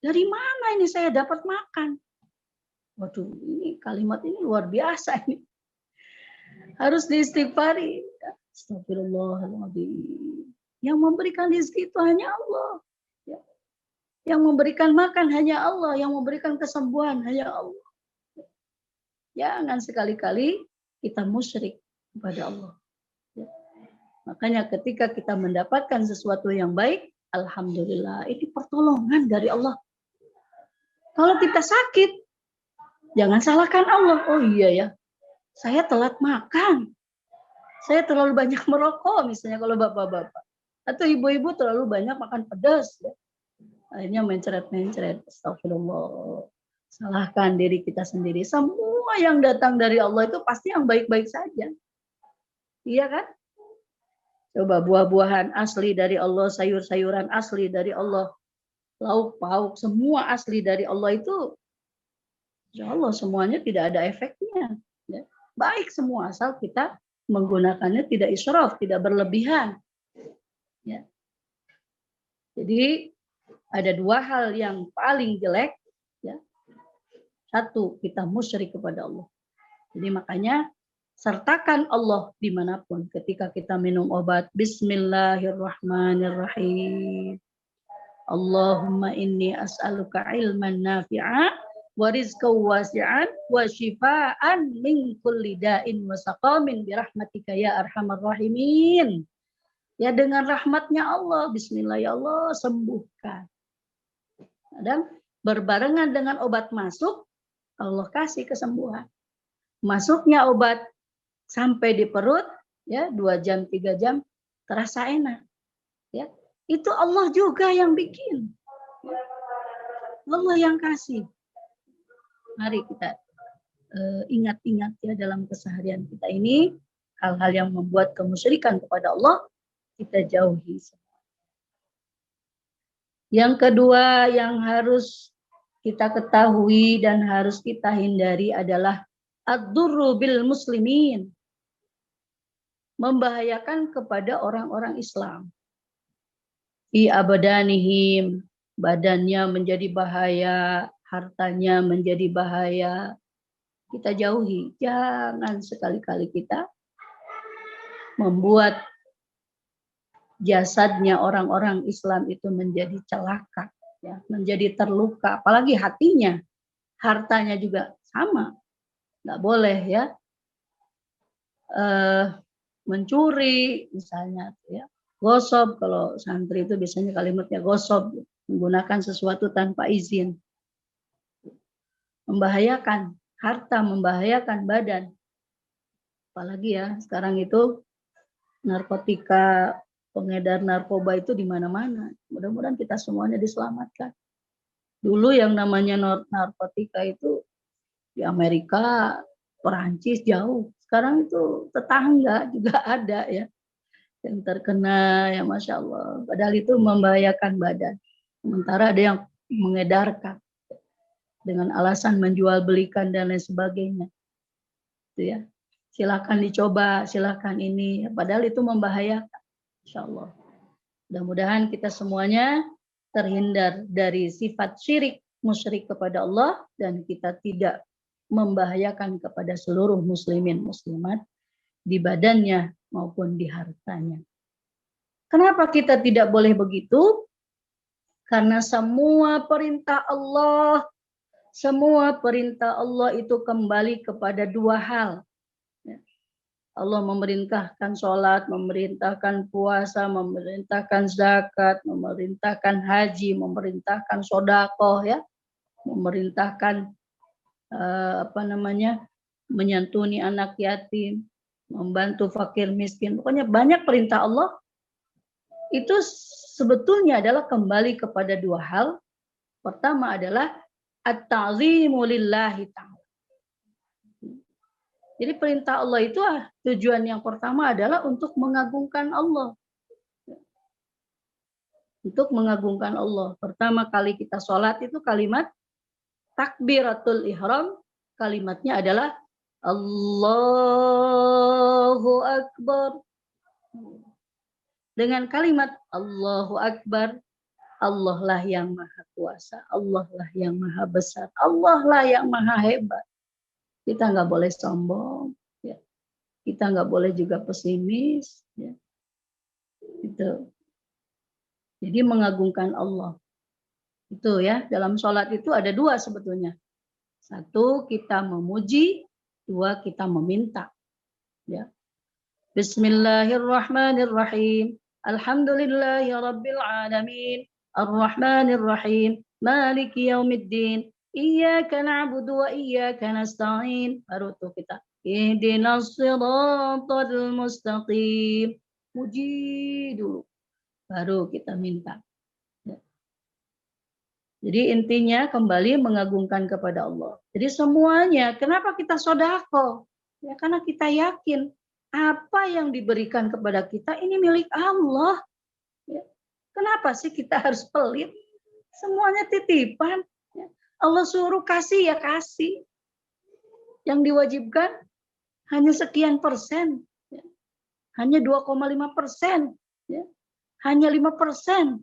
dari mana ini saya dapat makan? Waduh, ini kalimat ini luar biasa ini. Harus diistighfari. Astagfirullahaladzim. Yang memberikan rezeki itu hanya Allah. Ya. Yang memberikan makan hanya Allah. Yang memberikan kesembuhan hanya Allah. Jangan sekali-kali kita musyrik kepada Allah. Ya. Makanya ketika kita mendapatkan sesuatu yang baik, alhamdulillah, ini pertolongan dari Allah. Kalau kita sakit, jangan salahkan Allah. Oh iya ya, saya telat makan. Saya terlalu banyak merokok misalnya kalau bapak-bapak. Atau ibu-ibu terlalu banyak makan pedas. Ya. Akhirnya mencret-mencret. Astagfirullah. Salahkan diri kita sendiri. Semua yang datang dari Allah itu pasti yang baik-baik saja. Iya kan? Coba buah-buahan asli dari Allah, sayur-sayuran asli dari Allah, lauk pauk semua asli dari Allah itu, insya Allah semuanya tidak ada efeknya. Ya. Baik semua asal kita menggunakannya tidak israf, tidak berlebihan. Ya. Jadi ada dua hal yang paling jelek. Ya. Satu, kita musyrik kepada Allah. Jadi makanya sertakan Allah dimanapun. Ketika kita minum obat, Bismillahirrahmanirrahim. Allahumma inni as'aluka ilman nafi'a wa rizqan wasi'an wa shifaan min kulli da'in wa saqamin bi rahmatika ya arhamar rahimin. Ya dengan rahmatnya Allah, bismillah ya Allah, sembuhkan. Dan berbarengan dengan obat masuk, Allah kasih kesembuhan. Masuknya obat sampai di perut, ya 2 jam, 3 jam, terasa enak. Ya, itu Allah juga yang bikin. Allah yang kasih. Mari kita ingat-ingat ya dalam keseharian kita ini, hal-hal yang membuat kemusyrikan kepada Allah, kita jauhi. Yang kedua yang harus kita ketahui dan harus kita hindari adalah ad-durru bil muslimin. Membahayakan kepada orang-orang Islam. Fi abadanihim, badannya menjadi bahaya, hartanya menjadi bahaya. Kita jauhi, jangan sekali-kali kita membuat jasadnya orang-orang Islam itu menjadi celaka, ya, menjadi terluka, apalagi hatinya, hartanya juga sama, nggak boleh ya mencuri misalnya, ya, gosop, kalau santri itu biasanya kalimatnya gosop, menggunakan sesuatu tanpa izin, membahayakan harta, membahayakan badan, apalagi ya sekarang itu narkotika, pengedar narkoba itu di mana-mana. Mudah-mudahan kita semuanya diselamatkan. Dulu yang namanya narkotika itu di Amerika, Perancis jauh. Sekarang itu tetangga juga ada ya yang terkena, ya Masya Allah. Padahal itu membahayakan badan. Sementara ada yang mengedarkan dengan alasan menjual belikan dan lain sebagainya. Itu ya. Silakan dicoba, silakan ini. Padahal itu membahayakan. Insyaallah. Mudah-mudahan kita semuanya terhindar dari sifat syirik, musyrik kepada Allah, dan kita tidak membahayakan kepada seluruh muslimin muslimat di badannya maupun di hartanya. Kenapa kita tidak boleh begitu? Karena semua perintah Allah itu kembali kepada 2 hal. Allah memerintahkan sholat, memerintahkan puasa, memerintahkan zakat, memerintahkan haji, memerintahkan sedekah, ya, memerintahkan menyantuni anak yatim, membantu fakir miskin. Pokoknya banyak perintah Allah itu sebetulnya adalah kembali kepada 2 hal. Pertama adalah at-ta'zimu lillahi ta'ala. Jadi perintah Allah itu tujuan yang pertama adalah untuk mengagungkan Allah. Untuk mengagungkan Allah. Pertama kali kita sholat itu kalimat takbiratul ihram. Kalimatnya adalah Allahu Akbar. Dengan kalimat Allahu Akbar, Allah lah yang maha kuasa. Allah lah yang maha besar. Allah lah yang maha hebat. Kita nggak boleh sombong, ya. Kita nggak boleh juga pesimis, ya. Itu. Jadi mengagungkan Allah. Itu ya, dalam sholat itu ada 2 sebetulnya. 1 kita memuji, 2 kita meminta. Ya. Bismillahirrahmanirrahim. Alhamdulillahirabbil alamin. Ar-Rahmanir-Rahim. Maliki yaumiddin. Iyyaka na'budu wa iyyaka nasta'in. Baru tuh kita ihdinas siratal mustaqim. Puji dulu. Baru kita minta. Ya. Jadi intinya kembali mengagungkan kepada Allah. Jadi semuanya, kenapa kita sedekah? Ya karena kita yakin apa yang diberikan kepada kita ini milik Allah. Ya. Kenapa sih kita harus pelit? Semuanya titipan. Ya. Allah suruh kasih ya kasih. Yang diwajibkan hanya sekian persen. Ya. Hanya 2,5%. Ya. Hanya 5%.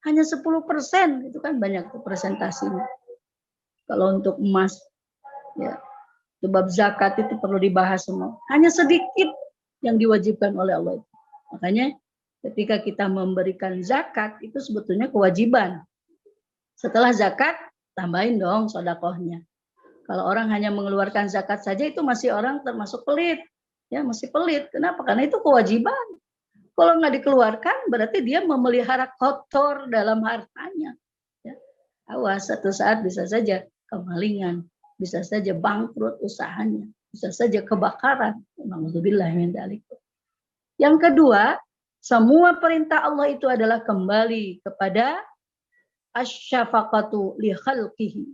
Hanya 10%. Itu kan banyak presentasinya. Kalau untuk emas, ya, bab zakat itu perlu dibahas semua. Hanya sedikit yang diwajibkan oleh Allah. Makanya ketika kita memberikan zakat itu sebetulnya kewajiban. Setelah zakat, tambahin dong sodakohnya. Kalau orang hanya mengeluarkan zakat saja, itu masih orang termasuk pelit. Ya, masih pelit. Kenapa? Karena itu kewajiban. Kalau nggak dikeluarkan, berarti dia memelihara kotor dalam hartanya. Ya. Awas, satu saat bisa saja kemalingan, bisa saja bangkrut usahanya, bisa saja kebakaran. Alhamdulillah min dzalik. Yang kedua, semua perintah Allah itu adalah kembali kepada asy-syafaqatu li khalqihi.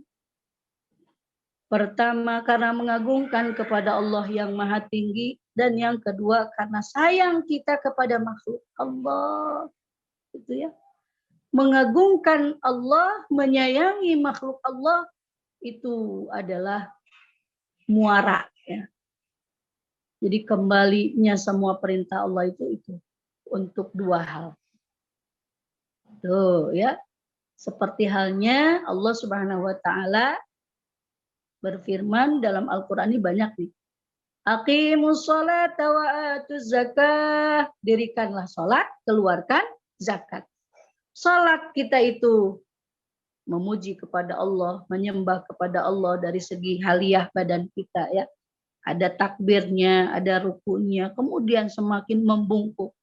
Pertama, karena mengagungkan kepada Allah yang maha tinggi. Dan yang kedua, karena sayang kita kepada makhluk Allah. Gitu ya. Mengagungkan Allah, menyayangi makhluk Allah, itu adalah muara. Ya. Jadi kembalinya semua perintah Allah itu untuk dua hal. Tuh ya. Seperti halnya Allah Subhanahu wa taala berfirman dalam Al-Qur'an ini banyak nih. Aqimus sholata wa atuz zakah. Dirikanlah sholat, keluarkan zakat. Sholat kita itu memuji kepada Allah, menyembah kepada Allah dari segi haliyah badan kita ya. Ada takbirnya, ada rukunya, kemudian semakin membungkuk.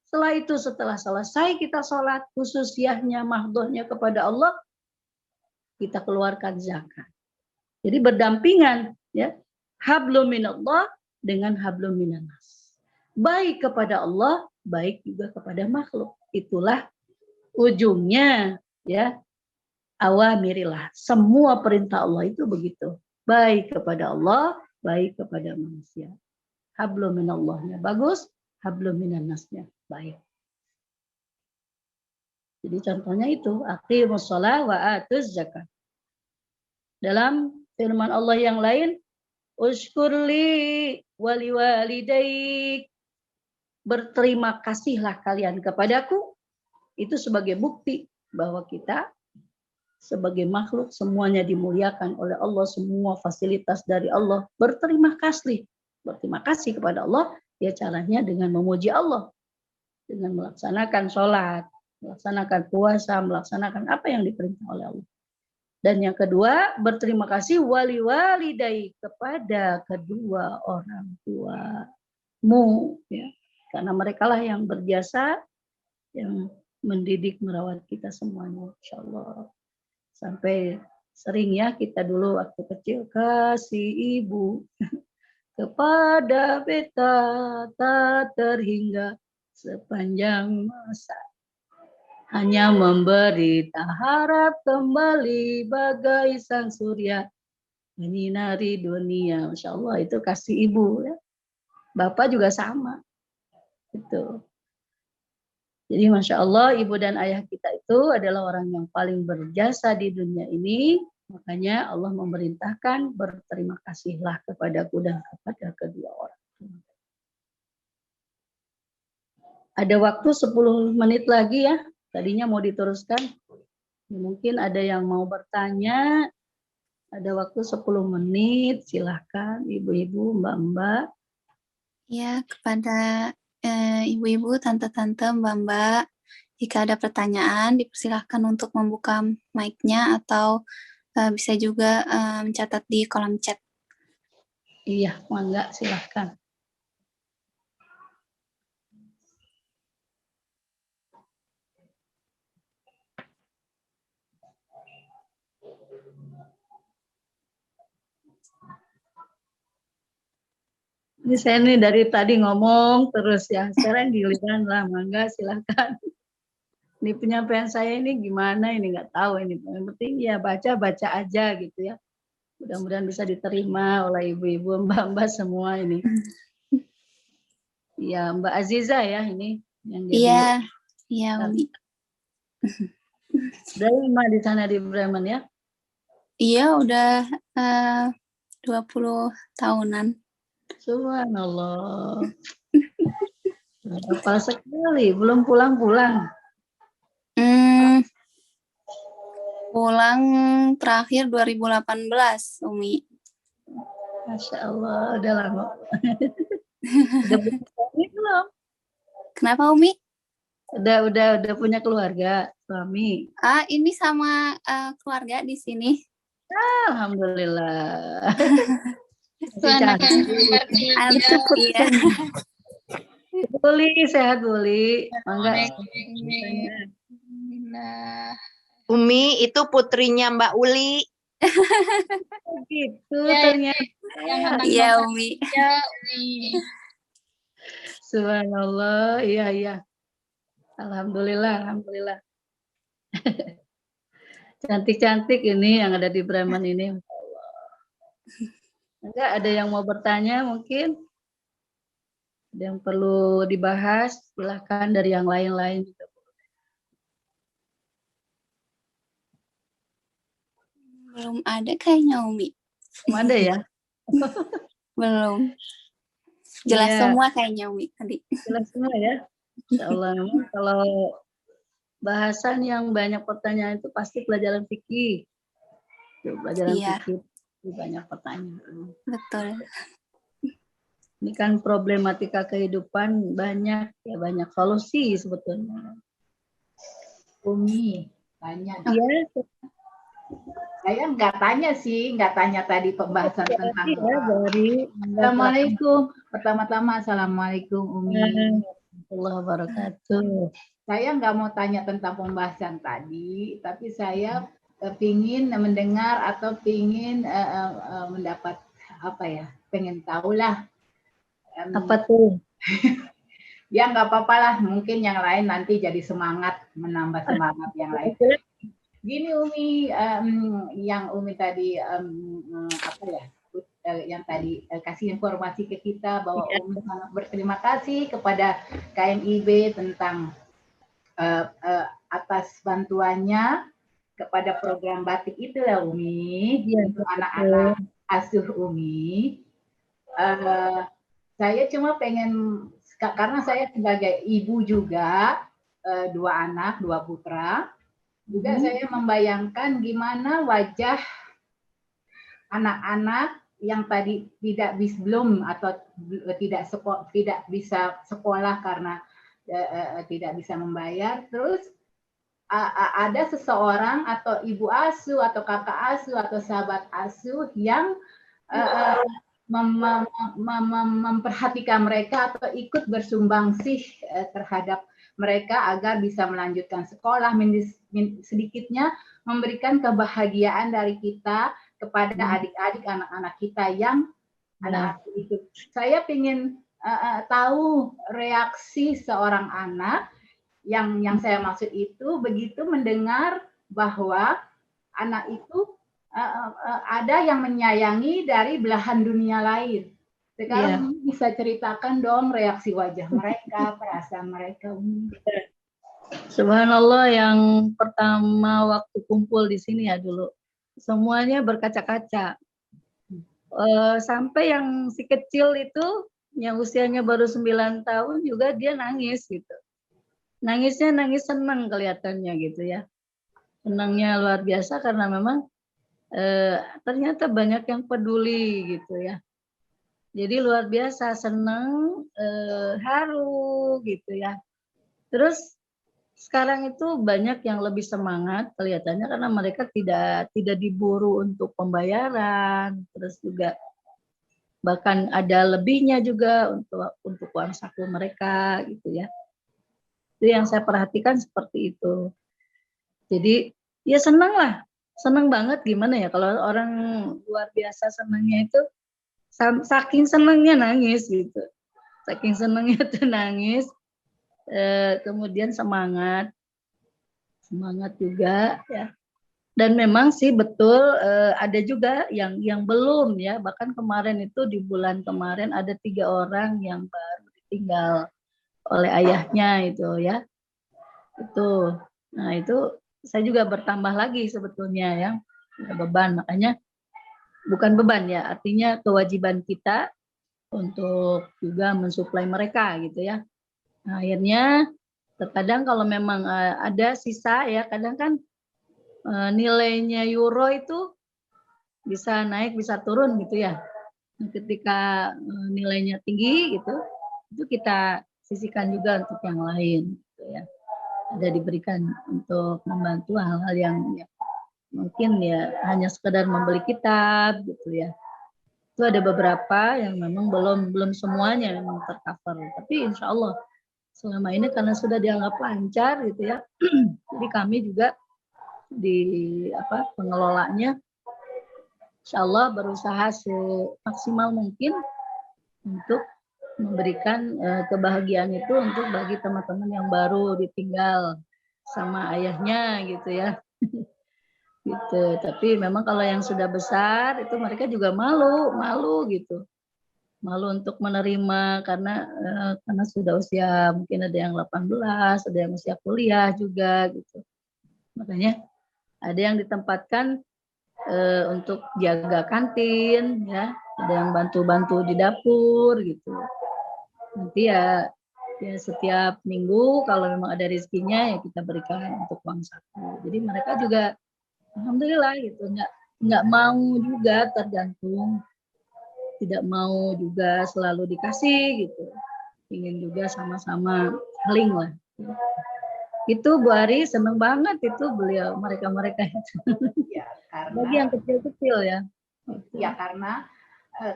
Setelah itu, setelah selesai kita sholat, khususiyahnya, mahdohnya kepada Allah, kita keluarkan zakat. Jadi berdampingan ya, hablum minallah dengan hablum minannas. Baik kepada Allah, baik juga kepada makhluk. Itulah ujungnya ya, awamirillah. Semua perintah Allah itu begitu. Baik kepada Allah, baik kepada manusia. Hablum minallahnya bagus, hablum minannasnya baik. Jadi contohnya itu, aqimus shalah wa atuz zakat. Dalam firman Allah yang lain, usykurli wali walidaik. Berterima kasihlah kalian kepadaku. Itu sebagai bukti bahwa kita sebagai makhluk semuanya dimuliakan oleh Allah, semua fasilitas dari Allah. Berterima kasih. Berterima kasih kepada Allah, ya caranya dengan memuji Allah. Dengan melaksanakan sholat, melaksanakan puasa, melaksanakan apa yang diperintah oleh Allah. Dan yang kedua, berterima kasih wali-walidai kepada kedua orang tuamu. Ya. Karena merekalah yang berjasa, yang mendidik, merawat kita semuanya. Insya Allah. Sampai sering ya kita dulu waktu kecil, kasih ibu kepada beta tak terhingga sepanjang masa. Hanya memberi tak harap kembali bagai sang surya menyinari dunia. Masya Allah itu kasih ibu ya. Bapak juga sama. Itu. Jadi Masya Allah ibu dan ayah kita itu adalah orang yang paling berjasa di dunia ini. Makanya Allah memerintahkan berterima kasihlah kepadaku dan kepada kedua orang. Ada waktu 10 menit lagi ya. Tadinya mau diteruskan. Mungkin ada yang mau bertanya. Ada waktu 10 menit. Silahkan ibu-ibu, mbak-mbak. Ya, kepada ibu-ibu, tante-tante, mbak-mbak, jika ada pertanyaan, dipersilahkan untuk membuka mic-nya atau bisa juga mencatat di kolom chat. Iya, mangga silahkan. Ini saya nih dari tadi ngomong terus ya, sekarang giliran lah, mangga silahkan. Ini penyampaian saya ini gimana ini nggak tahu ini. Yang penting ya baca aja gitu ya. Mudah-mudahan bisa diterima oleh ibu-ibu, mbak-mbak semua ini. Iya, Mbak Aziza ya ini yang jadi. Iya, Umi. Dari lama di sana di Bremen ya? Iya, udah 20 tahunan. Subhanallah. Apa sekali, belum pulang-pulang. Pulang terakhir 2018, Umi. Masya Allah, udah lama. Udah belum? Kenapa, Umi? Udah punya keluarga, suami. Ini sama keluarga di sini. Alhamdulillah. Itu anak yang berarti. Itu Iya. Buli, sehat Buli. Mangga. Alhamdulillah. Umi itu putrinya Mbak Uli. Gitu Ya, ternyata. yang anak Iya, Umi. ya, Umi. Subhanallah, iya. Alhamdulillah. Cantik-cantik ini yang ada di Bremen ini. Enggak, ada yang mau bertanya mungkin? Ada yang perlu dibahas? Silahkan dari yang lain-lain juga. Belum ada kayaknya, Umi. Belum ada ya? Belum. Jelas Iya. semua kayaknya, Umi, tadi. Jelas semua ya? Insya Allah. Memang kalau bahasan yang banyak pertanyaan itu pasti pelajaran fikih. Pelajaran Iya. fikih banyak pertanyaan. Betul. Ini kan problematika kehidupan banyak solusi sebetulnya. Umi, tanya. Iya, Saya nggak tanya tadi pembahasan tentang ya, dari Assalamualaikum. Pertama-tama Assalamualaikum Umi. Allah wabarakatuh. Saya nggak mau tanya tentang pembahasan tadi, tapi saya ingin mendengar atau ingin mendapat pengen tahulah. Apa tuh? Ya nggak apa-apa lah, mungkin yang lain nanti jadi semangat, menambah semangat yang lain. Gini Umi, yang Umi tadi yang tadi kasih informasi ke kita bahwa Umi sangat berterima kasih kepada KMIB tentang atas bantuannya kepada program batik itu lah Umi, untuk anak-anak asuh Umi. Saya cuma pengen, karena saya sebagai ibu juga, 2 anak, 2 putra, juga saya membayangkan gimana wajah anak-anak yang tadi tidak bisa sekolah karena tidak bisa membayar, terus ada seseorang atau ibu asuh atau kakak asuh atau sahabat asuh yang memperhatikan mereka atau ikut bersumbangsi terhadap mereka agar bisa melanjutkan sekolah, sedikitnya memberikan kebahagiaan dari kita kepada adik-adik anak-anak kita yang anak itu. Saya ingin tahu reaksi seorang anak yang saya maksud itu begitu mendengar bahwa anak itu ada yang menyayangi dari belahan dunia lain. Sekarang bisa ceritakan dong reaksi wajah mereka, perasaan mereka. Subhanallah, yang pertama waktu kumpul di sini ya dulu, semuanya berkaca-kaca. Sampai yang si kecil itu, yang usianya baru 9 tahun juga dia nangis gitu. Nangisnya nangis senang kelihatannya gitu ya. Senangnya luar biasa karena memang ternyata banyak yang peduli gitu ya. Jadi luar biasa senang, haru gitu ya. Terus sekarang itu banyak yang lebih semangat kelihatannya karena mereka tidak diburu untuk pembayaran, terus juga bahkan ada lebihnya juga untuk uang saku mereka gitu ya. Itu yang saya perhatikan seperti itu. Jadi ya senang banget, gimana ya kalau orang luar biasa senangnya itu saking senangnya nangis gitu. Saking senangnya tuh nangis. Kemudian semangat juga ya. Dan memang sih betul ada juga yang belum ya, bahkan kemarin itu di bulan kemarin ada 3 orang yang baru ditinggal oleh ayahnya itu ya. Itu. Nah, itu saya juga bertambah lagi sebetulnya ya, beban, makanya bukan beban ya, artinya kewajiban kita untuk juga mensuplai mereka gitu ya. Nah, akhirnya terkadang kalau memang ada sisa ya, kadang kan nilainya euro itu bisa naik bisa turun gitu ya. Ketika nilainya tinggi gitu, itu kita sisihkan juga untuk yang lain gitu ya. ada diberikan untuk membantu hal-hal yang ya, mungkin ya hanya sekedar membeli kitab gitu ya. Itu ada beberapa yang memang belum semuanya memang tercover. Tapi insya Allah selama ini karena sudah dianggap lancar gitu ya, jadi kami juga di pengelolanya insya Allah berusaha semaksimal mungkin untuk memberikan kebahagiaan itu untuk bagi teman-teman yang baru ditinggal sama ayahnya gitu ya. Gitu. Tapi memang kalau yang sudah besar itu mereka juga malu gitu. Malu untuk menerima karena sudah usia mungkin ada yang 18, ada yang usia kuliah juga gitu. Makanya ada yang ditempatkan untuk jaga kantin ya, ada yang bantu-bantu di dapur gitu. Nanti ya setiap minggu kalau memang ada rezekinya ya kita berikan untuk uang saku. Jadi mereka juga alhamdulillah gitu, nggak mau juga tergantung, tidak mau juga selalu dikasih gitu, ingin juga sama-sama saling lah. Itu Bu Ari seneng banget itu beliau mereka itu. Ya, karena bagi yang kecil-kecil ya. Ya karena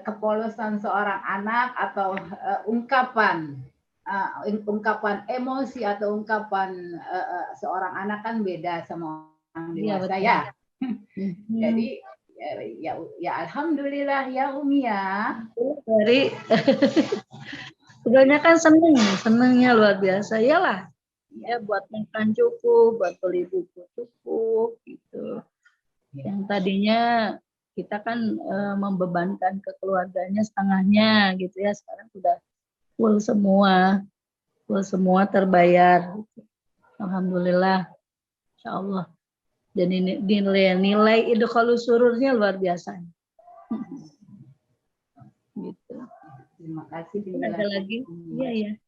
kepolosan seorang anak atau ungkapan emosi atau ungkapan seorang anak kan beda sama orang dewasa ya. Jadi ya alhamdulillah ya Umi ya. Dari kebanyakan senengnya luar biasa iyalah. Ya buat makan cukup, buat beli buku cukup gitu. Yang tadinya kita kan membebankan ke keluarganya setengahnya gitu ya, sekarang sudah full semua terbayar. Alhamdulillah, insya Allah. Dan ini nilai idkhalus sururnya luar biasa. Gitu. Terima kasih. Ada lagi? Iya.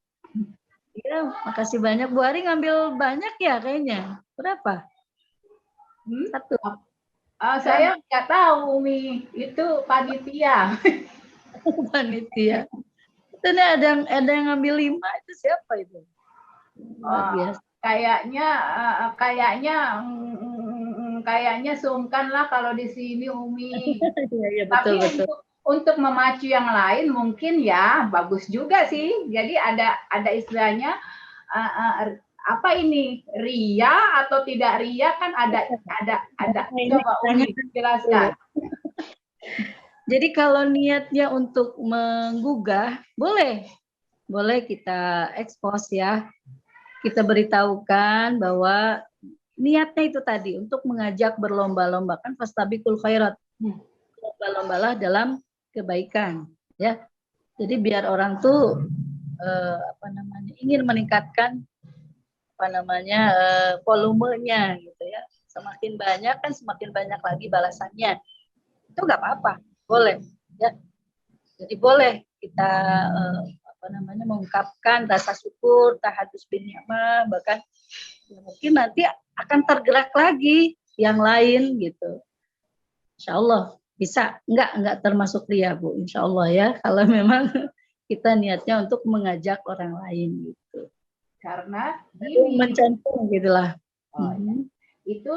Iya, makasih banyak. Bu Ari ngambil banyak ya kayaknya. Berapa? Satu. Saya nggak tahu Umi, itu panitia. Panitia. Itu nih ada yang ngambil 5 itu siapa itu? Biasa. Kayaknya sungkan lah kalau di sini Umi. Iya, Tapi betul. untuk memacu yang lain mungkin ya bagus juga sih. Jadi ada istilahnya apa ini ria atau tidak ria kan ada. Coba Umi jelaskan. Jadi kalau niatnya untuk menggugah boleh kita expose ya. Kita beritahukan bahwa niatnya itu tadi untuk mengajak berlomba-lomba kan fastabiqul khairat. Berlomba-lombalah dalam kebaikan ya. Jadi biar orang tuh ingin meningkatkan volumenya gitu ya. Semakin banyak kan semakin banyak lagi balasannya. Itu nggak apa-apa, boleh ya. Jadi boleh kita mengungkapkan rasa syukur, tahadus bin ni'mah, bahkan ya mungkin nanti akan tergerak lagi yang lain gitu. Insya Allah bisa, enggak termasuk ria Bu, insya Allah ya, kalau memang kita niatnya untuk mengajak orang lain gitu. Karena mencontoh gitulah. Itu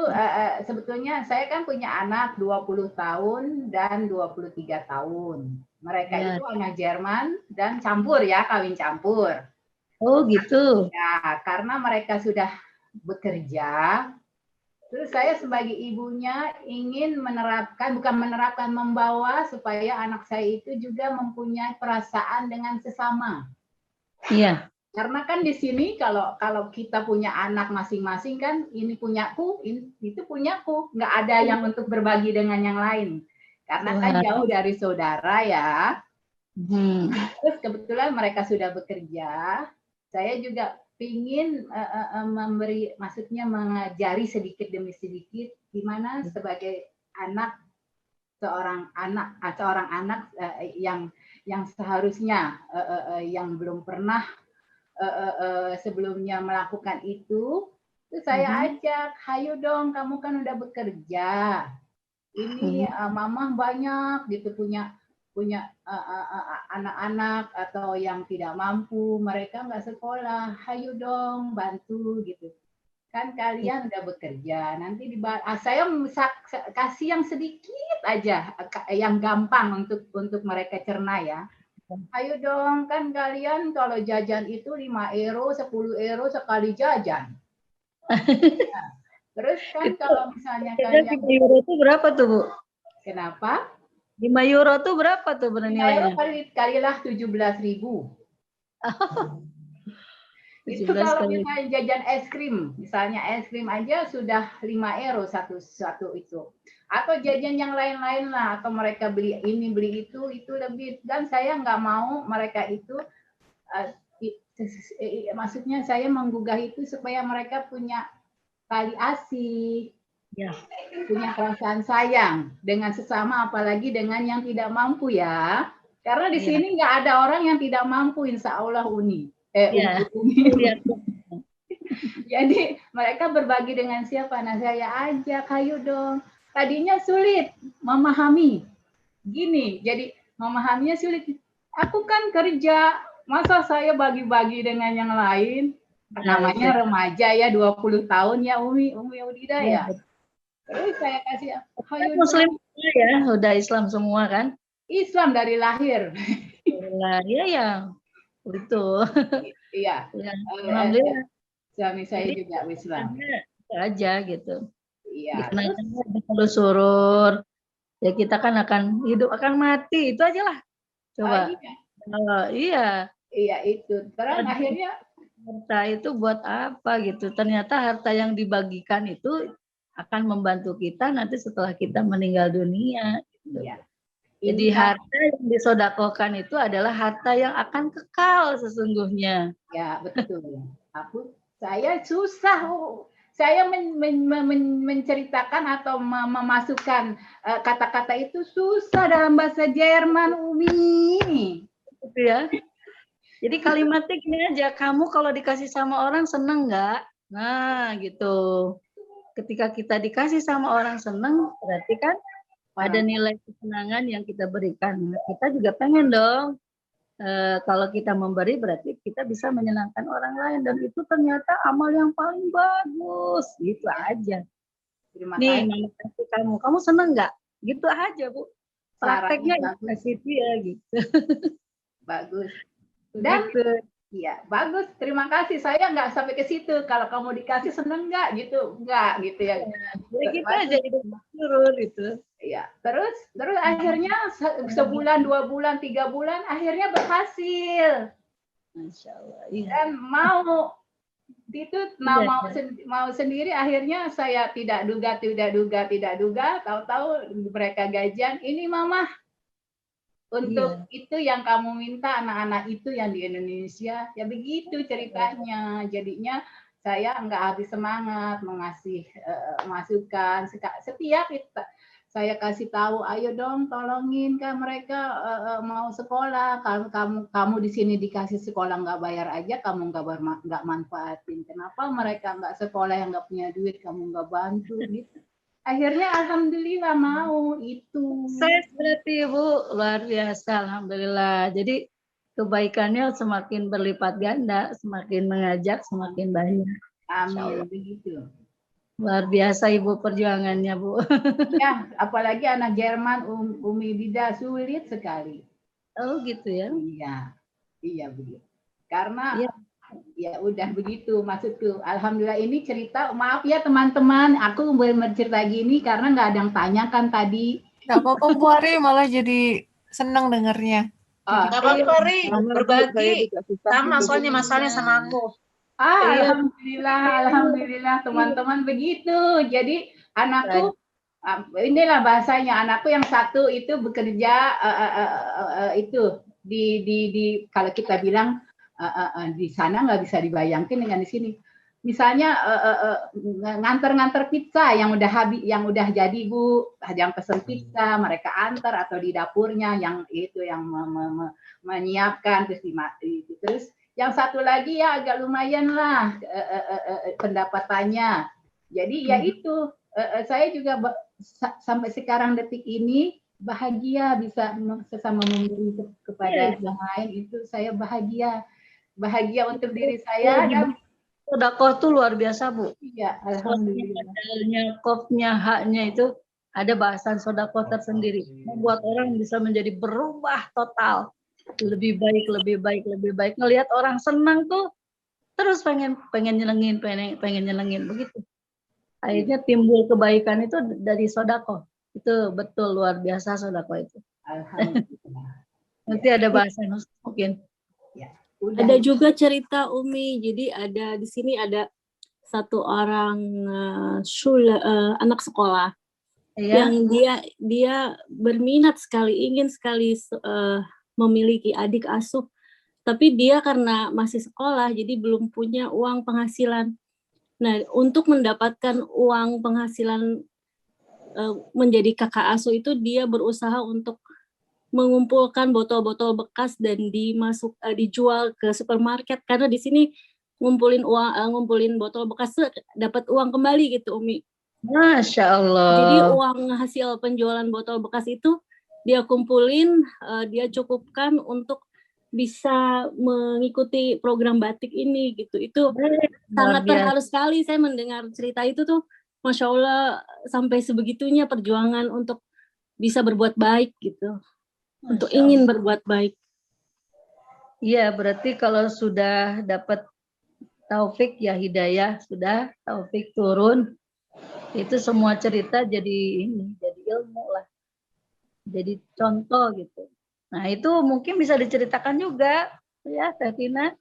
sebetulnya saya kan punya anak 20 tahun dan 23 tahun. Mereka itu anak Jerman dan campur ya, kawin campur. Oh gitu. Ya, karena mereka sudah bekerja, terus saya sebagai ibunya ingin membawa supaya anak saya itu juga mempunyai perasaan dengan sesama. Iya. Karena kan di sini kalau kita punya anak masing-masing kan ini punyaku, itu punyaku, nggak ada yang untuk berbagi dengan yang lain. Karena kan jauh dari saudara ya. Terus kebetulan mereka sudah bekerja, saya juga ingin mengajari sedikit demi sedikit gimana sebagai seorang anak yang seharusnya yang belum pernah sebelumnya melakukan itu saya ajak, hayo dong kamu kan udah bekerja, ini mamah banyak gitu punya anak-anak atau yang tidak mampu, mereka nggak sekolah, hayo dong bantu gitu. Kan kalian udah bekerja, nanti saya kasih yang sedikit aja, yang gampang untuk mereka cerna ya. Ayo dong, kan kalian kalau jajan itu 5 euro, 10 euro sekali jajan. Nah, terus kan kalau misalnya kalian 5 euro itu berapa tuh, Bu? Kenapa? 5 euro tuh berapa tuh 5 euro bernilainya? kalilah 17.000. Itu 17 kalau kali. misalnya jajan es krim, misalnya es krim aja sudah 5 euro satu itu. Atau jajan yang lain-lain lah, atau mereka beli ini beli itu lebih. Dan saya nggak mau mereka itu, maksudnya saya menggugah itu supaya mereka punya tali asih, Ya. punya perasaan sayang dengan sesama, apalagi dengan yang tidak mampu ya. Karena di sini nggak ada orang yang tidak mampu, insya Allah Umi. Jadi mereka berbagi dengan siapa? Nah saya ajak, ayo dong. Tadinya sulit memahami. Gini, jadi memahaminya sulit. Aku kan kerja, masa saya bagi-bagi dengan yang lain? Namanya remaja ya, 20 tahun ya Umi Udida ya. Terus saya kasih, ayo Muslim ya, udah Islam semua kan? Islam dari lahir. Iya ya, itu. Iya. Alhamdulillah. Suami saya juga Islam. Aja gitu. Iya. Kalau surur, ya kita kan akan hidup akan mati, itu aja lah. Coba. Iya. Iya itu. Terus akhirnya harta itu buat apa gitu? Ternyata harta yang dibagikan itu akan membantu kita nanti setelah kita meninggal dunia. Gitu. Iya. Jadi harta yang disodakokan itu adalah harta yang akan kekal sesungguhnya. Ya betul. Saya susah. Saya menceritakan atau memasukkan kata-kata itu susah dalam bahasa Jerman, Umi. Gitu ya. Jadi kalimatnya gini aja, kamu kalau dikasih sama orang seneng nggak? Nah gitu. Ketika kita dikasih sama orang seneng, berarti kan ada nilai kesenangan yang kita berikan. Nah, kita juga pengen dong. Kalau kita memberi berarti kita bisa menyenangkan orang lain, dan itu ternyata amal yang paling bagus. Gitu aja. Nih, mama kasih kamu seneng nggak? Gitu aja Bu. Prakteknya kasih dia gitu. Bagus. Dan iya bagus. Terima kasih. Saya nggak sampai ke situ. Kalau kamu dikasih seneng nggak gitu? Nggak gitu ya. Jadi kita jadi turun gitu. Iya, terus akhirnya sebulan, 2 bulan, 3 bulan, akhirnya berhasil. Masya Allah. Iya. Dan mau sendiri, akhirnya saya tidak duga, tahu-tahu mereka gajian, ini mama untuk itu yang kamu minta, anak-anak itu yang di Indonesia, ya begitu ceritanya. Jadinya saya nggak habis semangat mengasih masukan setiap saya kasih tahu, ayo dong tolongin kan mereka mau sekolah. Kalau kamu di sini dikasih sekolah nggak bayar aja, kamu nggak manfaatin. Kenapa mereka nggak sekolah yang nggak punya duit, kamu nggak bantu gitu. Akhirnya alhamdulillah mau itu. Saya berarti Bu, luar biasa alhamdulillah. Jadi kebaikannya semakin berlipat ganda, semakin mengajak semakin banyak. Amin, begitu. Luar biasa Ibu perjuangannya Bu. Ya, apalagi anak Jerman, Umi Dida sulit sekali. Oh gitu ya? Iya begitu. Karena ya udah begitu maksudku. Alhamdulillah ini cerita. Maaf ya teman-teman, aku bercerita gini karena nggak ada yang tanya kan tadi. Nggak apa-apa Bu Ari, malah jadi senang dengarnya. Nggak apa-apa Ri, berbagi. Sama soalnya masalahnya sama aku. Alhamdulillah teman-teman begitu. Jadi anakku, inilah bahasanya, anakku yang satu itu bekerja itu di kalau kita bilang di sana nggak bisa dibayangkan dengan di sini. Misalnya nganter pizza yang udah habis, yang udah jadi Bu, yang pesen pizza mereka antar atau di dapurnya yang itu yang menyiapkan terus yang satu lagi ya agak lumayan lah pendapatannya. Jadi ya itu saya juga sampai sekarang detik ini bahagia bisa sesama memberi kepada yang lain, itu saya bahagia untuk diri saya dan Sedekah tuh luar biasa, Bu. Iya, alhamdulillah. Padahal kofnya, haknya itu ada bahasan sedekah tersendiri. Membuat orang bisa menjadi berubah total. Lebih baik, lebih baik, lebih baik. Ngelihat orang senang tuh terus pengen nyenengin, pengen nyenengin begitu. Akhirnya timbul kebaikan itu dari sedekah. Itu betul luar biasa sedekah itu. Alhamdulillah. Nanti ada bahasan mungkin. Udah. Ada juga cerita Umi. Jadi ada di sini ada satu orang anak sekolah Iya. yang dia berminat sekali, ingin sekali memiliki adik asuh, tapi dia karena masih sekolah jadi belum punya uang penghasilan. Nah, untuk mendapatkan uang penghasilan menjadi kakak asuh itu dia berusaha untuk mengumpulkan botol-botol bekas dan dijual ke supermarket, karena di sini ngumpulin botol bekas dapat uang kembali gitu, Umi. Masya Allah. Jadi uang hasil penjualan botol bekas itu dia kumpulin, dia cukupkan untuk bisa mengikuti program batik ini gitu. Itu sangat terharu sekali saya mendengar cerita itu tuh, Masya Allah, sampai sebegitunya perjuangan untuk bisa berbuat baik gitu. Untuk ingin berbuat baik. Iya, berarti kalau sudah dapat taufik ya hidayah, sudah taufik turun, itu semua cerita jadi ilmu lah. Jadi contoh gitu. Nah, itu mungkin bisa diceritakan juga ya, Tevina.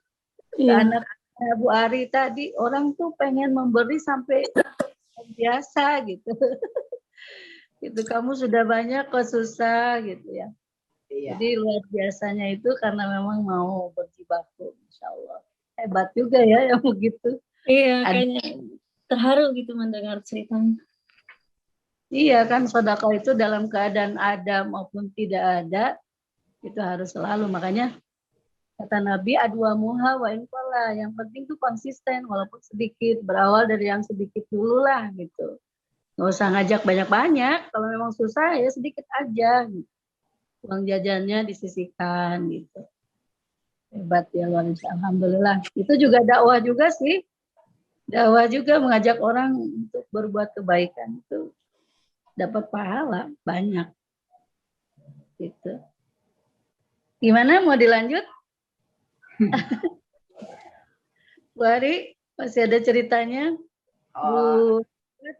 Iya. Anak Bu Ari tadi, orang tuh pengen memberi sampai biasa gitu. Itu kamu sudah banyak kok susah gitu ya. Iya. Jadi luar biasanya itu karena memang mau berjibaku, Insya Allah. Hebat juga ya yang begitu. Iya, kayaknya terharu gitu mendengar ceritanya. Iya kan, sedekah itu dalam keadaan ada maupun tidak ada, itu harus selalu. Makanya kata Nabi, adwa muha wa inqala. Yang penting tuh konsisten, walaupun sedikit. Berawal dari yang sedikit dulu lah gitu. Nggak usah ngajak banyak-banyak. Kalau memang susah ya sedikit aja gitu. Uang jajannya disisihkan gitu. Hebat ya, luar biasa. Alhamdulillah. Itu juga dakwah juga sih. Dakwah juga mengajak orang untuk berbuat kebaikan itu dapat pahala banyak. Gitu. Gimana, mau dilanjut? Bu Ari, masih ada ceritanya? Bu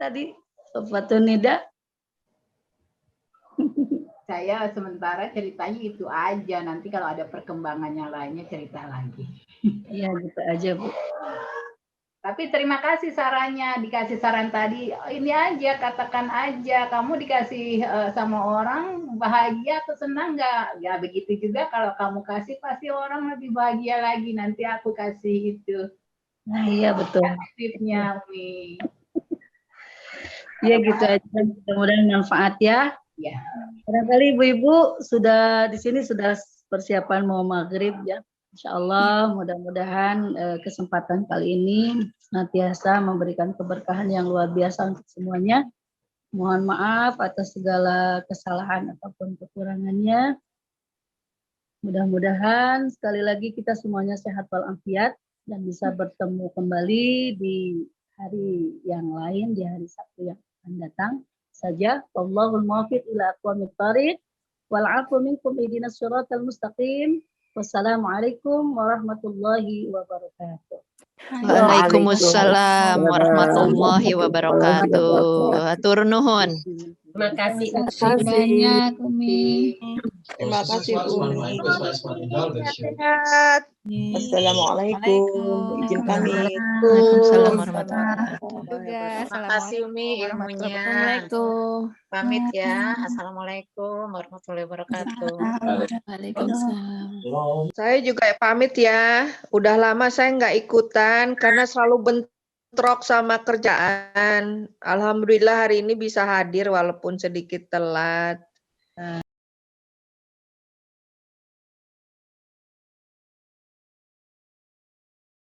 tadi Sofatun Nida. Saya sementara ceritanya itu aja. Nanti kalau ada perkembangannya lainnya cerita lagi. Iya, gitu aja, Bu. Tapi terima kasih sarannya, dikasih saran tadi. Oh, ini aja, katakan aja. Kamu dikasih sama orang bahagia atau senang nggak? Ya begitu juga kalau kamu kasih pasti orang lebih bahagia lagi. Nanti aku kasih itu. Nah, iya betul. Tipsnya, Umi. Iya gitu aja. Mudah-mudahan manfaat ya. Ya. Barangkali ibu-ibu sudah di sini sudah persiapan mau maghrib ya. Insya Allah mudah-mudahan kesempatan kali ini senantiasa memberikan keberkahan yang luar biasa untuk semuanya. Mohon maaf atas segala kesalahan ataupun kekurangannya. Mudah-mudahan sekali lagi kita semuanya sehat walafiat dan bisa bertemu kembali di hari yang lain, di hari Sabtu yang akan datang saja. Wallahul muwaffiq ila aqwamit thariq wal 'afwu minkum ihdinas siratal mustaqim. Wassalamualaikum warahmatullahi wabarakatuh. Waalaikumsalam warahmatullahi wabarakatuh. Atur nuhun. Terima kasih. banyak, Umi. Terima kasih, Bu. Sehat. Assalamualaikum. Izin pamit. Waalaikumsalam warahmatullahi wabarakatuh. Juga. Terima kasih Umi ilmunya. Assalamualaikum. Pamit ya. Assalamualaikum warahmatullahi wabarakatuh. Waalaikumsalam. Saya juga pamit ya. Udah lama saya nggak ikutan karena selalu bentrok sama kerjaan. Alhamdulillah hari ini bisa hadir walaupun sedikit telat.